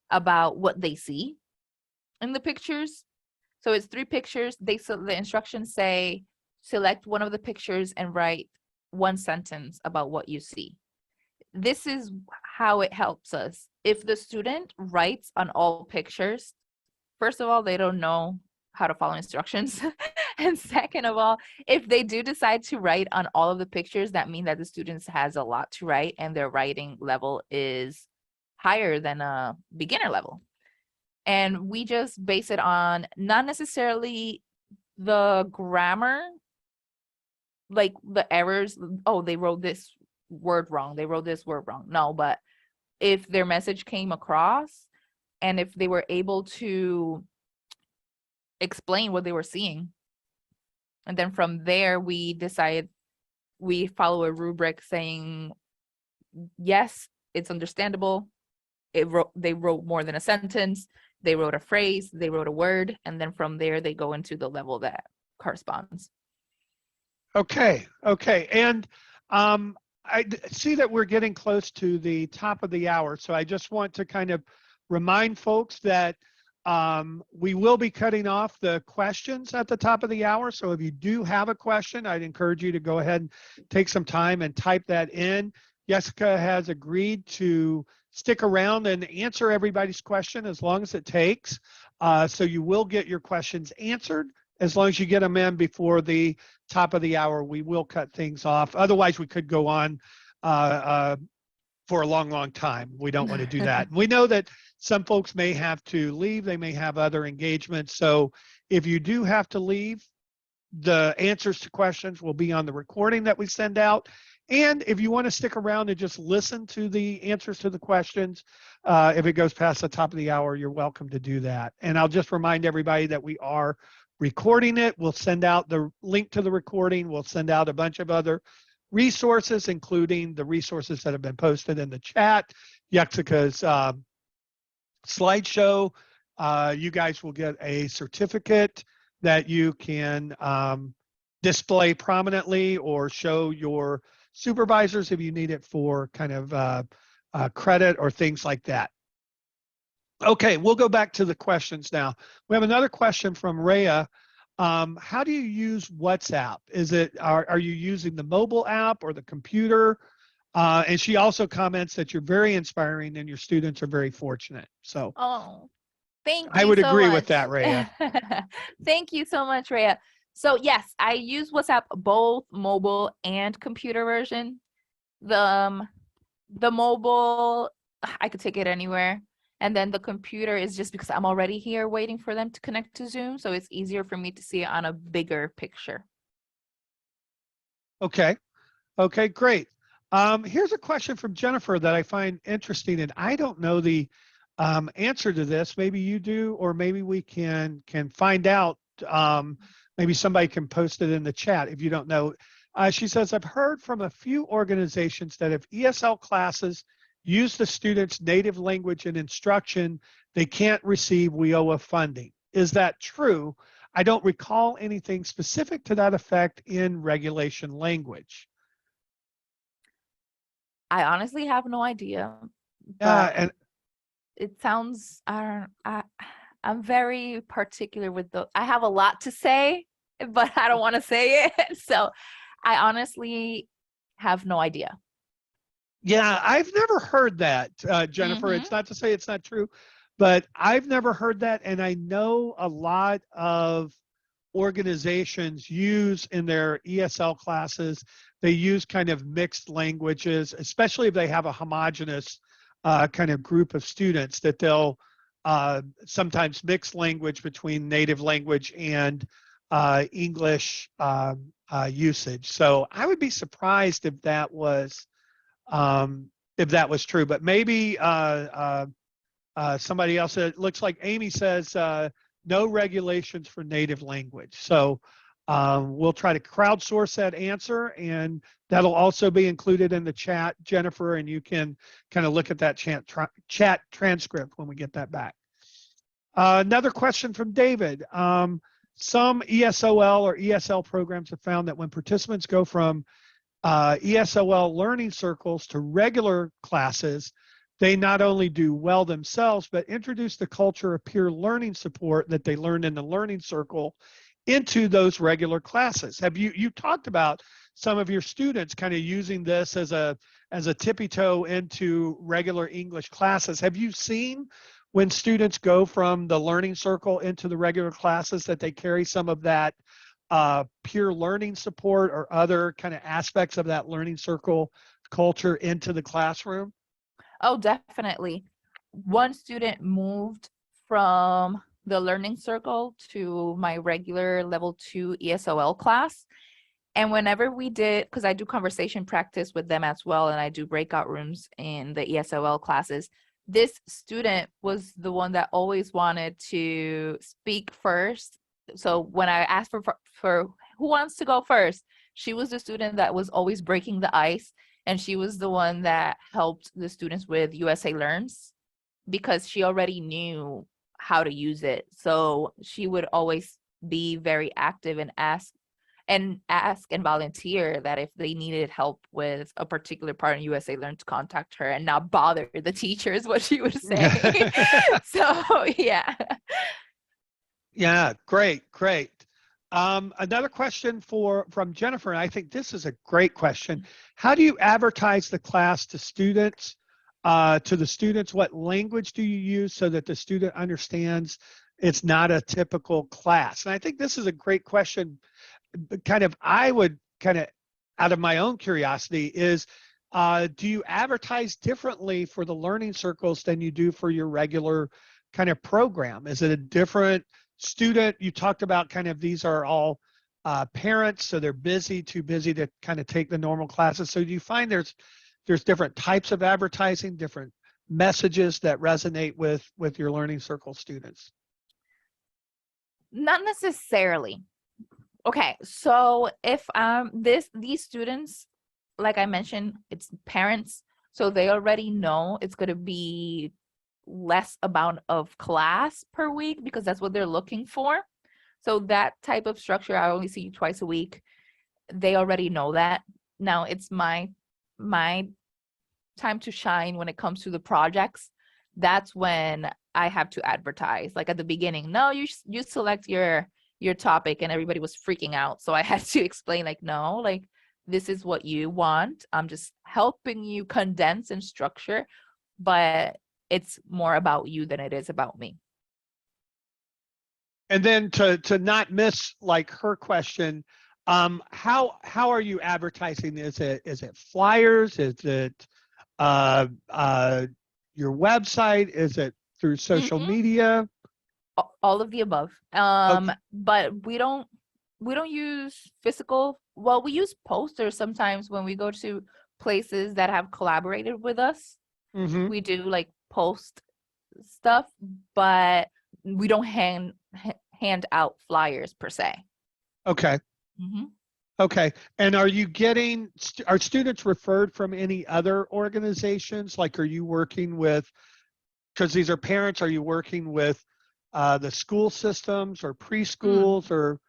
about what they see in the pictures. So it's 3 pictures. The instructions say, select one of the pictures and write 1 sentence about what you see. This is how it helps us. If the student writes on all pictures, first of all, they don't know how to follow instructions. And second of all, if they do decide to write on all of the pictures, that means that the students has a lot to write and their writing level is higher than a beginner level. And we just base it on not necessarily the grammar, like the errors. Oh, they wrote this word wrong. They wrote this word wrong. No, but if their message came across and if they were able to explain what they were seeing. And then from there, we follow a rubric saying, yes, it's understandable. They wrote more than a sentence. They wrote a phrase, they wrote a word, and then from there, they go into the level that corresponds. Okay. And I see that we're getting close to the top of the hour. So I just want to kind of remind folks that we will be cutting off the questions at the top of the hour. So if you do have a question, I'd encourage you to go ahead and take some time and type that in. Yexcica has agreed to stick around and answer everybody's question as long as it takes. So you will get your questions answered as long as you get them in before the top of the hour. We will cut things off. Otherwise, we could go on for a long, long time. We don't want to do that. We know that some folks may have to leave. They may have other engagements. So if you do have to leave, the answers to questions will be on the recording that we send out. And if you want to stick around and just listen to the answers to the questions, if it goes past the top of the hour, you're welcome to do that. And I'll just remind everybody that we are recording it. We'll send out the link to the recording. We'll send out a bunch of other resources, including the resources that have been posted in the chat, Yexcica's slideshow. You guys will get a certificate that you can display prominently or show your supervisors if you need it for kind of credit or things like that. Okay, we'll go back to the questions now. We have another question from Rhea. How do you use WhatsApp? Are you using the mobile app or the computer? And she also comments that you're very inspiring and your students are very fortunate. So thank you. I would so agree much. with that, Rhea. Thank you so much, Rhea. So yes, I use WhatsApp both mobile and computer version. The mobile, I could take it anywhere. And then the computer is just because I'm already here waiting for them to connect to Zoom. So it's easier for me to see it on a bigger picture. Okay, great. Here's a question from Jennifer that I find interesting, and I don't know the answer to this. Maybe you do, or maybe we can find out. Maybe somebody can post it in the chat if you don't know. She says, I've heard from a few organizations that if ESL classes use the student's native language in instruction, they can't receive WIOA funding. Is that true? I don't recall anything specific to that effect in regulation language. I honestly have no idea. And it sounds, I'm very particular with I have a lot to say, but I don't want to say it. So I honestly have no idea. Yeah, I've never heard that, Jennifer. It's not to say it's not true, but I've never heard that. And I know a lot of organizations use in their ESL classes, they use kind of mixed languages, especially if they have a homogeneous kind of group of students, that they'll sometimes mix language between native language and English usage. So I would be surprised if that was true, but maybe somebody else. It looks like Amy says no regulations for native language. So we'll try to crowdsource that answer, and that'll also be included in the chat, Jennifer, and you can kind of look at that chat transcript when we get that back. Another question from David. Some ESOL or ESL programs have found that when participants go from ESOL learning circles to regular classes, they not only do well themselves, but introduce the culture of peer learning support that they learned in the learning circle into those regular classes. Have you talked about some of your students kind of using this as a tippy toe into regular English classes? Have you seen when students go from the learning circle into the regular classes that they carry some of that peer learning support or other kind of aspects of that learning circle culture into the classroom? Oh, definitely. One student moved from the learning circle to my regular level 2 ESOL class. And whenever we did, because I do conversation practice with them as well, and I do breakout rooms in the ESOL classes, this student was the one that always wanted to speak first. So when I asked for who wants to go first, she was the student that was always breaking the ice. And she was the one that helped the students with USA Learns because she already knew how to use it. So she would always be very active and ask and volunteer that if they needed help with a particular part in USA Learn to contact her and not bother the teachers, what she would say. So yeah. Yeah, great. Another question from Jennifer, and I think this is a great question. How do you advertise the class to students? To the students, what language do you use so that the student understands it's not a typical class? And I think this is a great question. I would out of my own curiosity is, do you advertise differently for the learning circles than you do for your regular kind of program? Is it a different student? You talked about these are all parents, so they're too busy to kind of take the normal classes. So do you find there's different types of advertising, different messages that resonate with your learning circle students? Not necessarily. Okay, so if these students, like I mentioned, it's parents, so they already know it's going to be less amount of class per week because that's what they're looking for. So that type of structure, I only see you twice a week. They already know that. Now it's my time to shine when it comes to the projects. That's when I have to advertise. Like at the beginning, no, you select your topic, and everybody was freaking out. So I had to explain, like, no, like this is what you want. I'm just helping you condense and structure, but it's more about you than it is about me. And then to not miss like her question, how are you advertising? Is it flyers? Is it your website? Is it through social media? All of the above. Okay. But we don't use physical. Well, we use posters sometimes when we go to places that have collaborated with us. Mm-hmm. We do like post stuff, but we don't hand out flyers per se. Okay. Mm-hmm. Okay. And are students referred from any other organizations? Like, are you working with, because these are parents, are you working with the school systems or preschools or?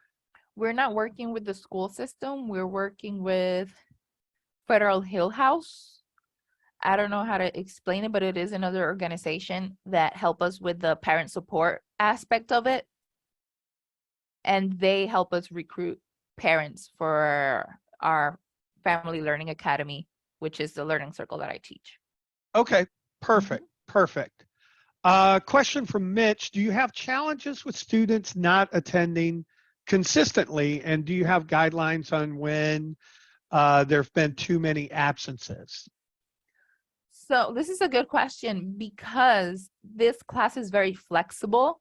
We're not working with the school system. We're working with Federal Hill House. I don't know how to explain it, but it is another organization that help us with the parent support aspect of it. And they help us recruit parents for our Family Learning Academy, which is the learning circle that I teach. Okay, perfect. Question from Mitch. Do you have challenges with students not attending consistently? And do you have guidelines on when there have been too many absences? So this is a good question because this class is very flexible.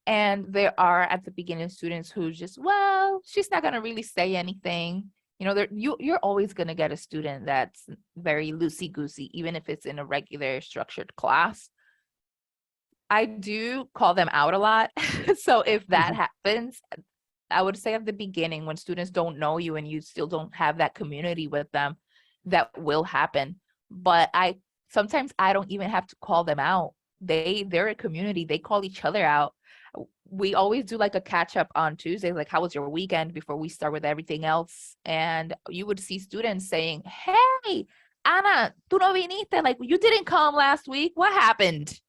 And there are at the beginning students who just, well, she's not going to really say anything. You know, you're always going to get a student that's very loosey-goosey, even if it's in a regular structured class. I do call them out a lot. So if that happens, I would say at the beginning when students don't know you and you still don't have that community with them, that will happen. But sometimes I don't even have to call them out. They're a community. They call each other out. we always do like a catch up on Tuesdays, like how was your weekend before we start with everything else. And you would see students saying, hey, Ana, tú no viniste, like you didn't come last week. What happened?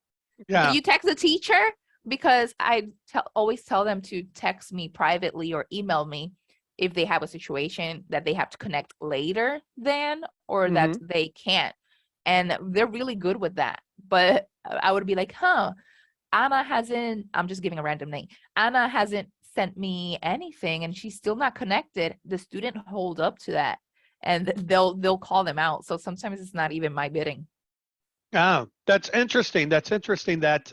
Yeah. Did you text the teacher? Because I always tell them to text me privately or email me if they have a situation that they have to connect later then, or that they can't. And they're really good with that. But I would be like, Anna hasn't, I'm just giving a random name. Anna hasn't sent me anything and she's still not connected. The student hold up to that and they'll call them out. So sometimes it's not even my bidding. Oh, that's interesting. That's interesting that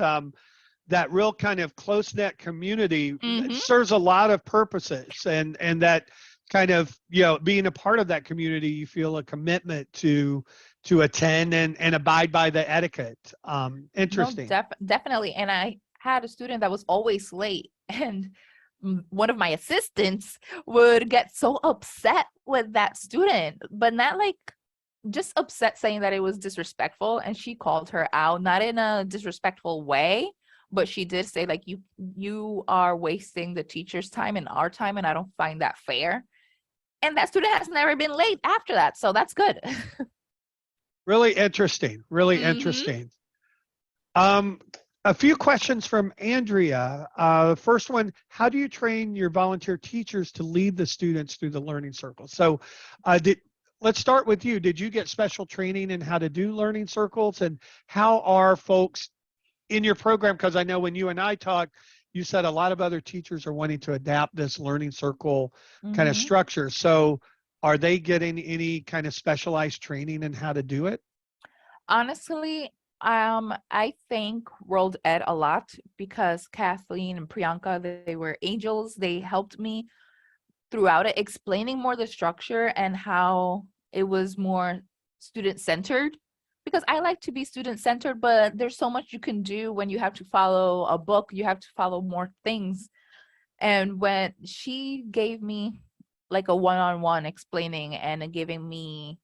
that real kind of close-knit community serves a lot of purposes, and that kind of, you know, being a part of that community, you feel a commitment to attend and abide by the etiquette. Interesting. No, definitely. And I had a student that was always late, and one of my assistants would get so upset with that student, but not like just upset, saying that it was disrespectful. And she called her out, not in a disrespectful way, but she did say like, you are wasting the teacher's time and our time, and I don't find that fair. And that student has never been late after that. So that's good. Really interesting. Really interesting. A few questions from Andrea. First one, how do you train your volunteer teachers to lead the students through the learning circle? So let's start with you. Did you get special training in how to do learning circles, and how are folks in your program? Because I know when you and I talked, you said a lot of other teachers are wanting to adapt this learning circle kind of structure. So are they getting any kind of specialized training in how to do it? Honestly, I thank World Ed a lot, because Kathleen and Priyanka, they were angels. They helped me throughout it, explaining more the structure and how it was more student-centered. Because I like to be student-centered, but there's so much you can do when you have to follow a book. You have to follow more things. And when she gave me like a one-on-one explaining and giving me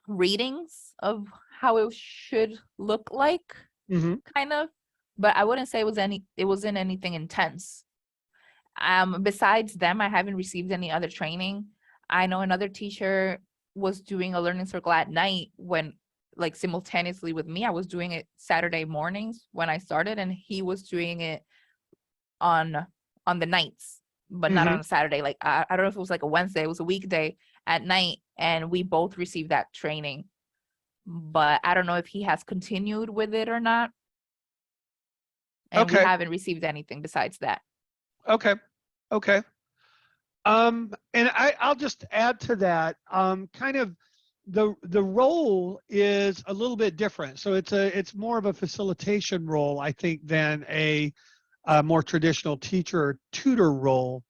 readings of how it should look like, kind of, but I wouldn't say it wasn't anything intense. Besides them, I haven't received any other training. I know another teacher was doing a learning circle at night, when like simultaneously with me. I was doing it Saturday mornings when I started, and he was doing it on the nights, but not on a Saturday. Like I don't know if it was like a Wednesday, it was a weekday at night, and we both received that training. But I don't know if he has continued with it or not. And we haven't received anything besides that. Okay. And I'll just add to that, kind of the role is a little bit different. So it's more of a facilitation role, I think, than a more traditional teacher or tutor role.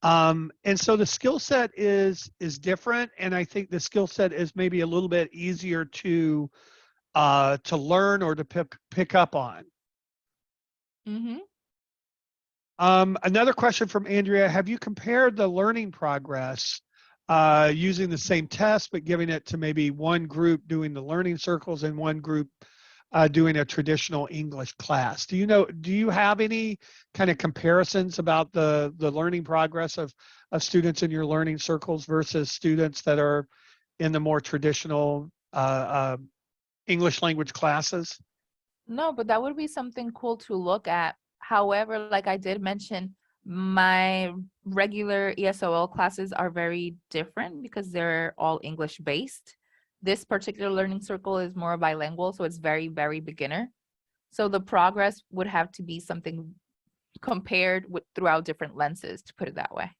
And so the skill set is different, and I think the skill set is maybe a little bit easier to learn or to pick up on. Another question from Andrea: have you compared the learning progress using the same test, but giving it to maybe one group doing the learning circles and one group doing a traditional English class? Do you have any kind of comparisons about the learning progress of students in your learning circles versus students that are in the more traditional English language classes? No, but that would be something cool to look at. However, like I did mention, my regular ESOL classes are very different because they're all English based. This particular learning circle is more bilingual, so it's very, very beginner. So the progress would have to be something compared with throughout different lenses, to put it that way.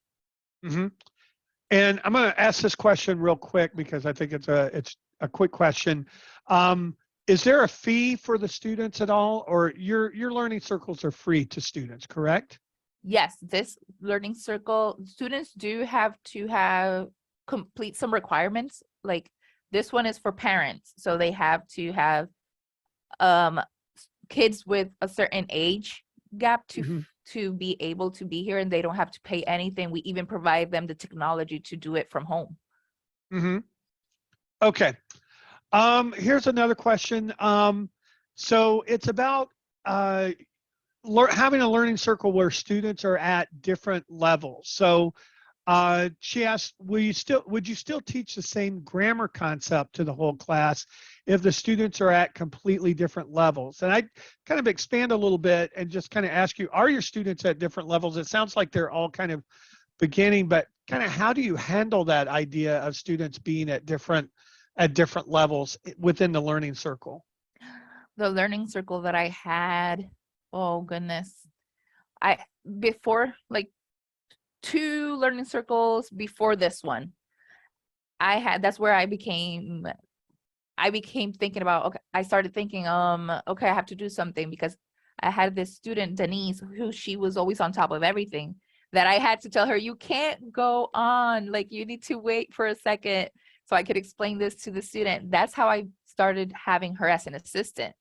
And I'm going to ask this question real quick because I think it's a quick question. Is there a fee for the students at all, or your learning circles are free to students, correct? Yes, this learning circle, students do have to complete some requirements. Like this one is for parents, so they have to have kids with a certain age gap to be able to be here, and they don't have to pay anything. We even provide them the technology to do it from home. Okay. Here's another question. So it's about having a learning circle where students are at different levels. So she asked, would you still teach the same grammar concept to the whole class if the students are at completely different levels? And I kind of expand a little bit and just kind of ask you, are your students at different levels? It sounds like they're all kind of beginning, but kind of how do you handle that idea of students being at different levels within the learning circle? The learning circle that I had, oh goodness, before, like 2 learning circles before this one, that's where I became thinking about, okay, I started thinking, okay, I have to do something, because I had this student, Denise, who she was always on top of everything, that I had to tell her, you can't go on, like you need to wait for a second so I could explain this to the student. That's how I started having her as an assistant.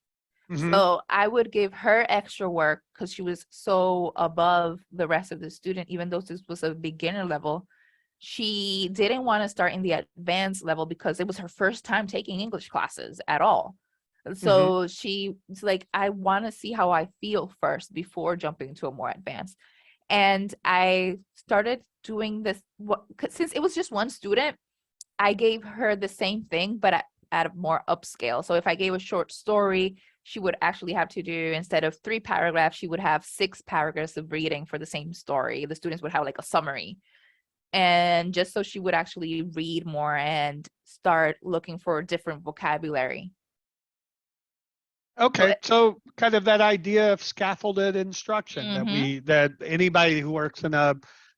So I would give her extra work because she was so above the rest of the student, even though this was a beginner level. She didn't want to start in the advanced level because it was her first time taking English classes at all. So she's like, I want to see how I feel first before jumping to a more advanced. And I started doing this, since it was just one student, I gave her the same thing, but at a more upscale. So if I gave a short story, she would actually have to do, instead of 3 paragraphs, she would have 6 paragraphs of reading for the same story. The students would have like a summary. And just so she would actually read more and start looking for different vocabulary. Okay, so kind of that idea of scaffolded instruction that anybody who works in a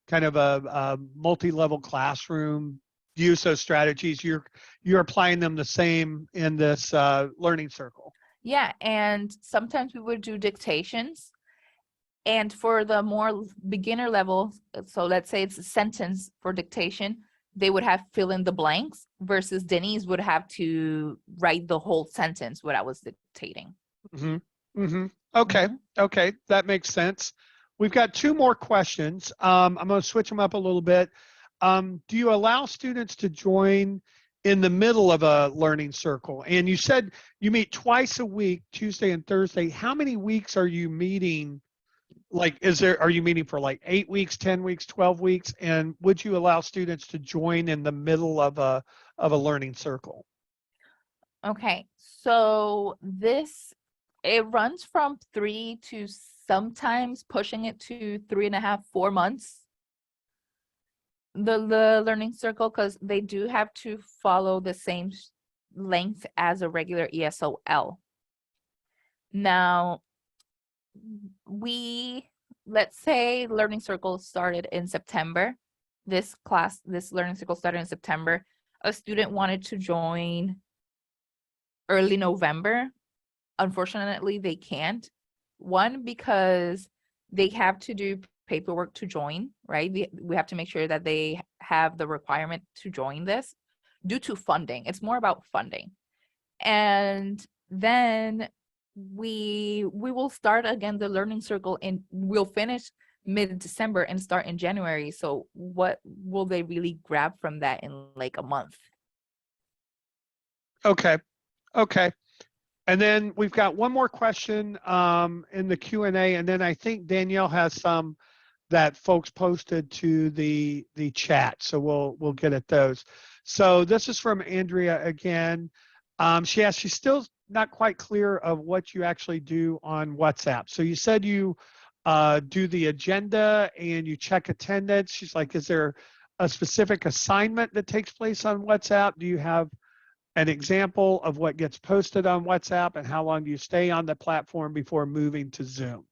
kind of a multi-level classroom use those strategies. You're applying them the same in this learning circle. Yeah, and sometimes we would do dictations. And for the more beginner level, so let's say it's a sentence for dictation, they would have fill in the blanks, versus Denise would have to write the whole sentence what I was dictating. Okay, okay, that makes sense. We've got 2 more questions. I'm going to switch them up a little bit. Do you allow students to join in the middle of a learning circle? And you said you meet twice a week, Tuesday and Thursday. How many weeks are you meeting? Like, are you meeting for like 8 weeks, 10 weeks, 12 weeks? And would you allow students to join in the middle of a learning circle? Okay, so it runs from 3 to sometimes pushing it to 3.5, 4 months. The learning circle, because they do have to follow the same length as a regular ESOL. Now, let's say learning circle started in September. This learning circle started in September. A student wanted to join early November. Unfortunately, they can't. One, because they have to do paperwork to join, right? We have to make sure that they have the requirement to join this due to funding. It's more about funding. And then we will start again the learning circle, and we'll finish mid-December and start in January. So what will they really grab from that in like a month? Okay. And then we've got one more question in the Q&A, and then I think Danielle has some that folks posted to the chat. So we'll get at those. So this is from Andrea again. She asked, she's still not quite clear of what you actually do on WhatsApp. So you said you do the agenda and you check attendance. She's like, is there a specific assignment that takes place on WhatsApp? Do you have an example of what gets posted on WhatsApp, and how long do you stay on the platform before moving to Zoom?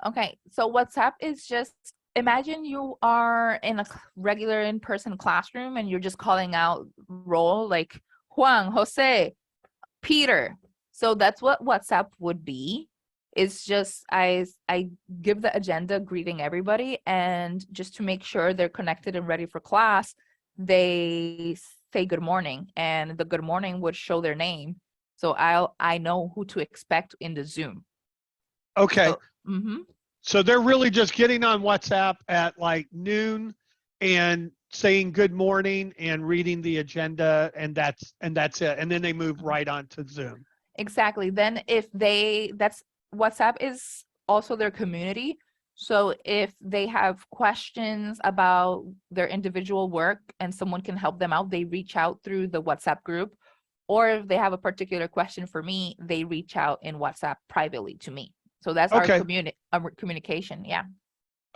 Okay, so WhatsApp is just, imagine you are in a regular in-person classroom and you're just calling out roll, like Juan, Jose, Peter. So that's what WhatsApp would be. It's just I give the agenda greeting everybody, and just to make sure they're connected and ready for class, they say good morning, and the good morning would show their name. So I know who to expect in the Zoom. Okay. So, so they're really just getting on WhatsApp at like noon and saying good morning and reading the agenda, and that's it. And then they move right on to Zoom. Exactly. Then WhatsApp is also their community. So if they have questions about their individual work and someone can help them out, they reach out through the WhatsApp group. Or if they have a particular question for me, they reach out in WhatsApp privately to me. So that's Okay. our communication. Yeah.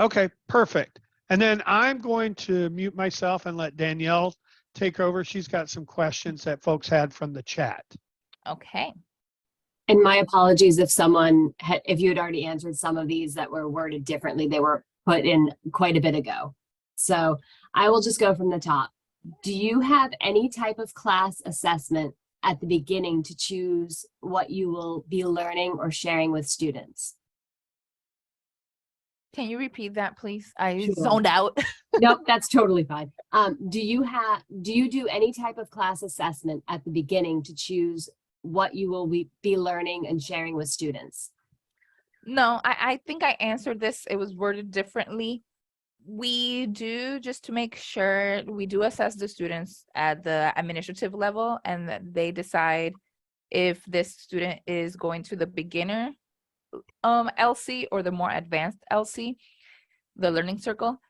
Okay, perfect. And then I'm going to mute myself and let Danielle take over. She's got some questions that folks had from the chat. Okay. And my apologies if you had already answered some of these that were worded differently. They were put in quite a bit ago. So I will just go from the top. Do you have any type of class assessment at the beginning to choose what you will be learning or sharing with students? Can you repeat that, please? I Sure. zoned out. Nope, that's totally fine. Do you do any type of class assessment at the beginning to choose what you will be learning and sharing with students? No, I think I answered this. It was worded differently. We do, just to make sure, we do assess the students at the administrative level, and that they decide if this student is going to the beginner LC or the more advanced LC, the learning circle.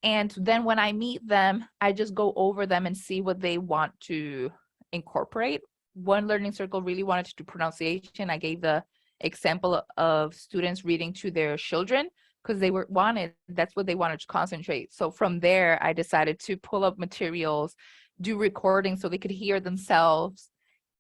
And then when I meet them, I just go over them and see what they want to incorporate. One learning circle really wanted to do pronunciation. I gave the example of students reading to their children because that's what they wanted to concentrate. So from there, I decided to pull up materials, do recordings so they could hear themselves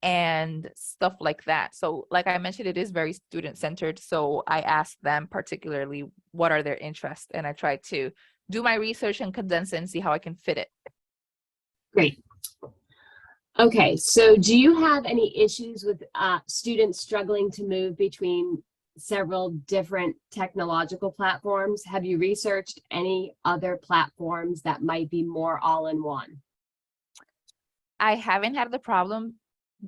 and stuff like that. So like I mentioned, it is very student-centered. So I asked them particularly what are their interests, and I tried to do my research and condense it and see how I can fit it. Great. Okay, so do you have any issues with students struggling to move between several different technological platforms? Have you researched any other platforms that might be more all-in-one? I haven't had the problem.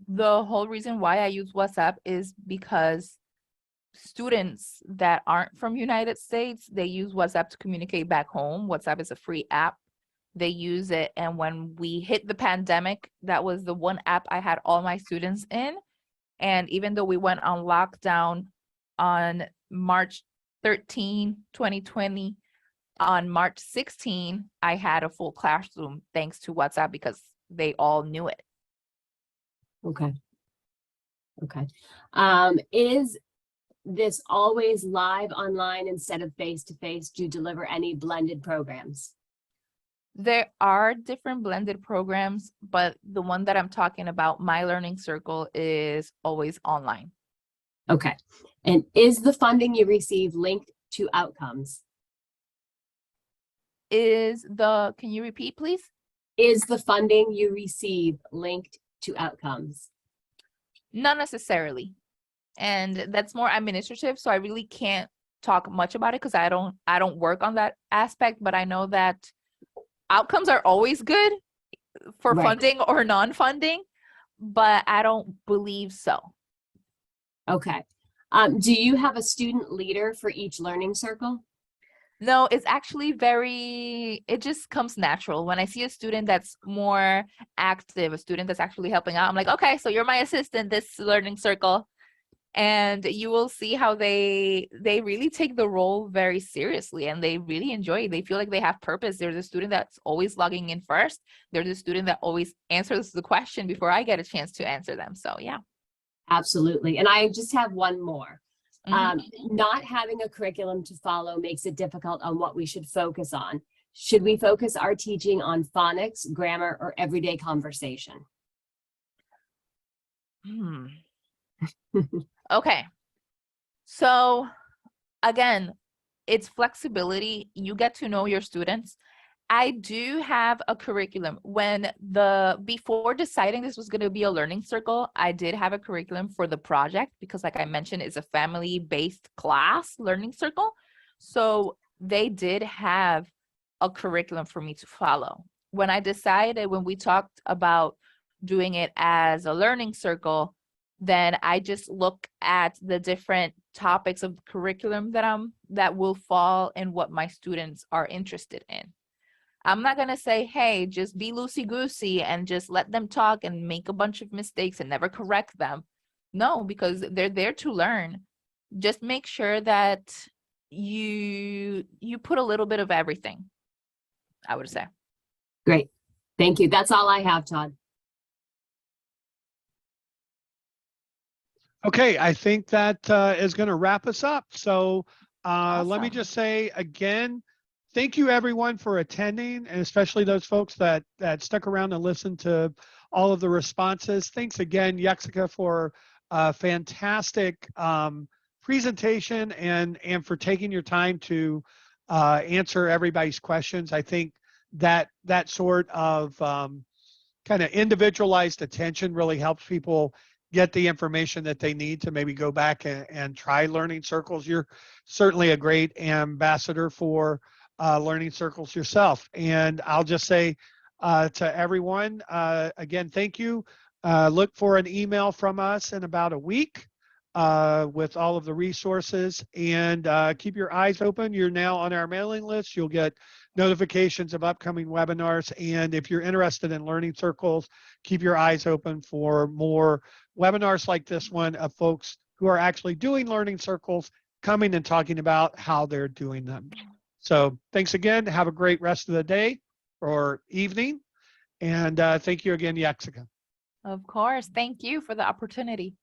The whole reason why I use WhatsApp is because students that aren't from United States, they use WhatsApp to communicate back home. WhatsApp is a free app. They use it. And when we hit the pandemic, that was the one app I had all my students in. And even though we went on lockdown on March 13, 2020, on March 16, I had a full classroom thanks to WhatsApp because they all knew it. Okay. Okay. Is this always live online instead of face-to-face? Do you deliver any blended programs? There are different blended programs, but the one that I'm talking about, My Learning Circle, is always online. Okay. And is the funding you receive linked to outcomes? Can you repeat, please? Is the funding you receive linked to outcomes? Not necessarily. And that's more administrative, so I really can't talk much about it because I don't work on that aspect, but I know that outcomes are always good for Right. funding or non-funding, but I don't believe so. Okay. Do you have a student leader for each learning circle? No, it's actually it just comes natural. When I see a student that's more active, a student that's actually helping out, I'm like, okay, so you're my assistant this learning circle. And you will see how they really take the role very seriously, and they really enjoy it. They feel like they have purpose. There's a student that's always logging in first. There's a student that always answers the question before I get a chance to answer them. So yeah. Absolutely. And I just have one more. Mhm. Not having a curriculum to follow makes it difficult on what we should focus on. Should we focus our teaching on phonics, grammar, or everyday conversation? Okay. So again, it's flexibility. You get to know your students. I do have a curriculum. Before deciding this was going to be a learning circle, I did have a curriculum for the project because, like I mentioned, it's a family-based class learning circle. So they did have a curriculum for me to follow. When we talked about doing it as a learning circle, then I just look at the different topics of the curriculum that will fall in what my students are interested in. I'm not going to say, hey, just be loosey-goosey and just let them talk and make a bunch of mistakes and never correct them. No, because they're there to learn. just make sure that you put a little bit of everything, I would say. Great. Thank you. That's all I have, Todd. Okay, I think that is going to wrap us up. So let me Awesome. just say again, thank you everyone for attending, and especially those folks that stuck around and listened to all of the responses. Thanks again, Yexcica, for a fantastic presentation and for taking your time to answer everybody's questions. I think that sort of kind of individualized attention really helps people get the information that they need to maybe go back and try learning circles. You're certainly a great ambassador for learning circles yourself. And I'll just say to everyone, again, thank you. Look for an email from us in about a week with all of the resources, and keep your eyes open. You're now on our mailing list. You'll get notifications of upcoming webinars. And if you're interested in learning circles, keep your eyes open for more webinars like this one of folks who are actually doing learning circles, coming and talking about how they're doing them. So thanks again. Have a great rest of the day or evening. And thank you again, Yexcica. Of course. Thank you for the opportunity.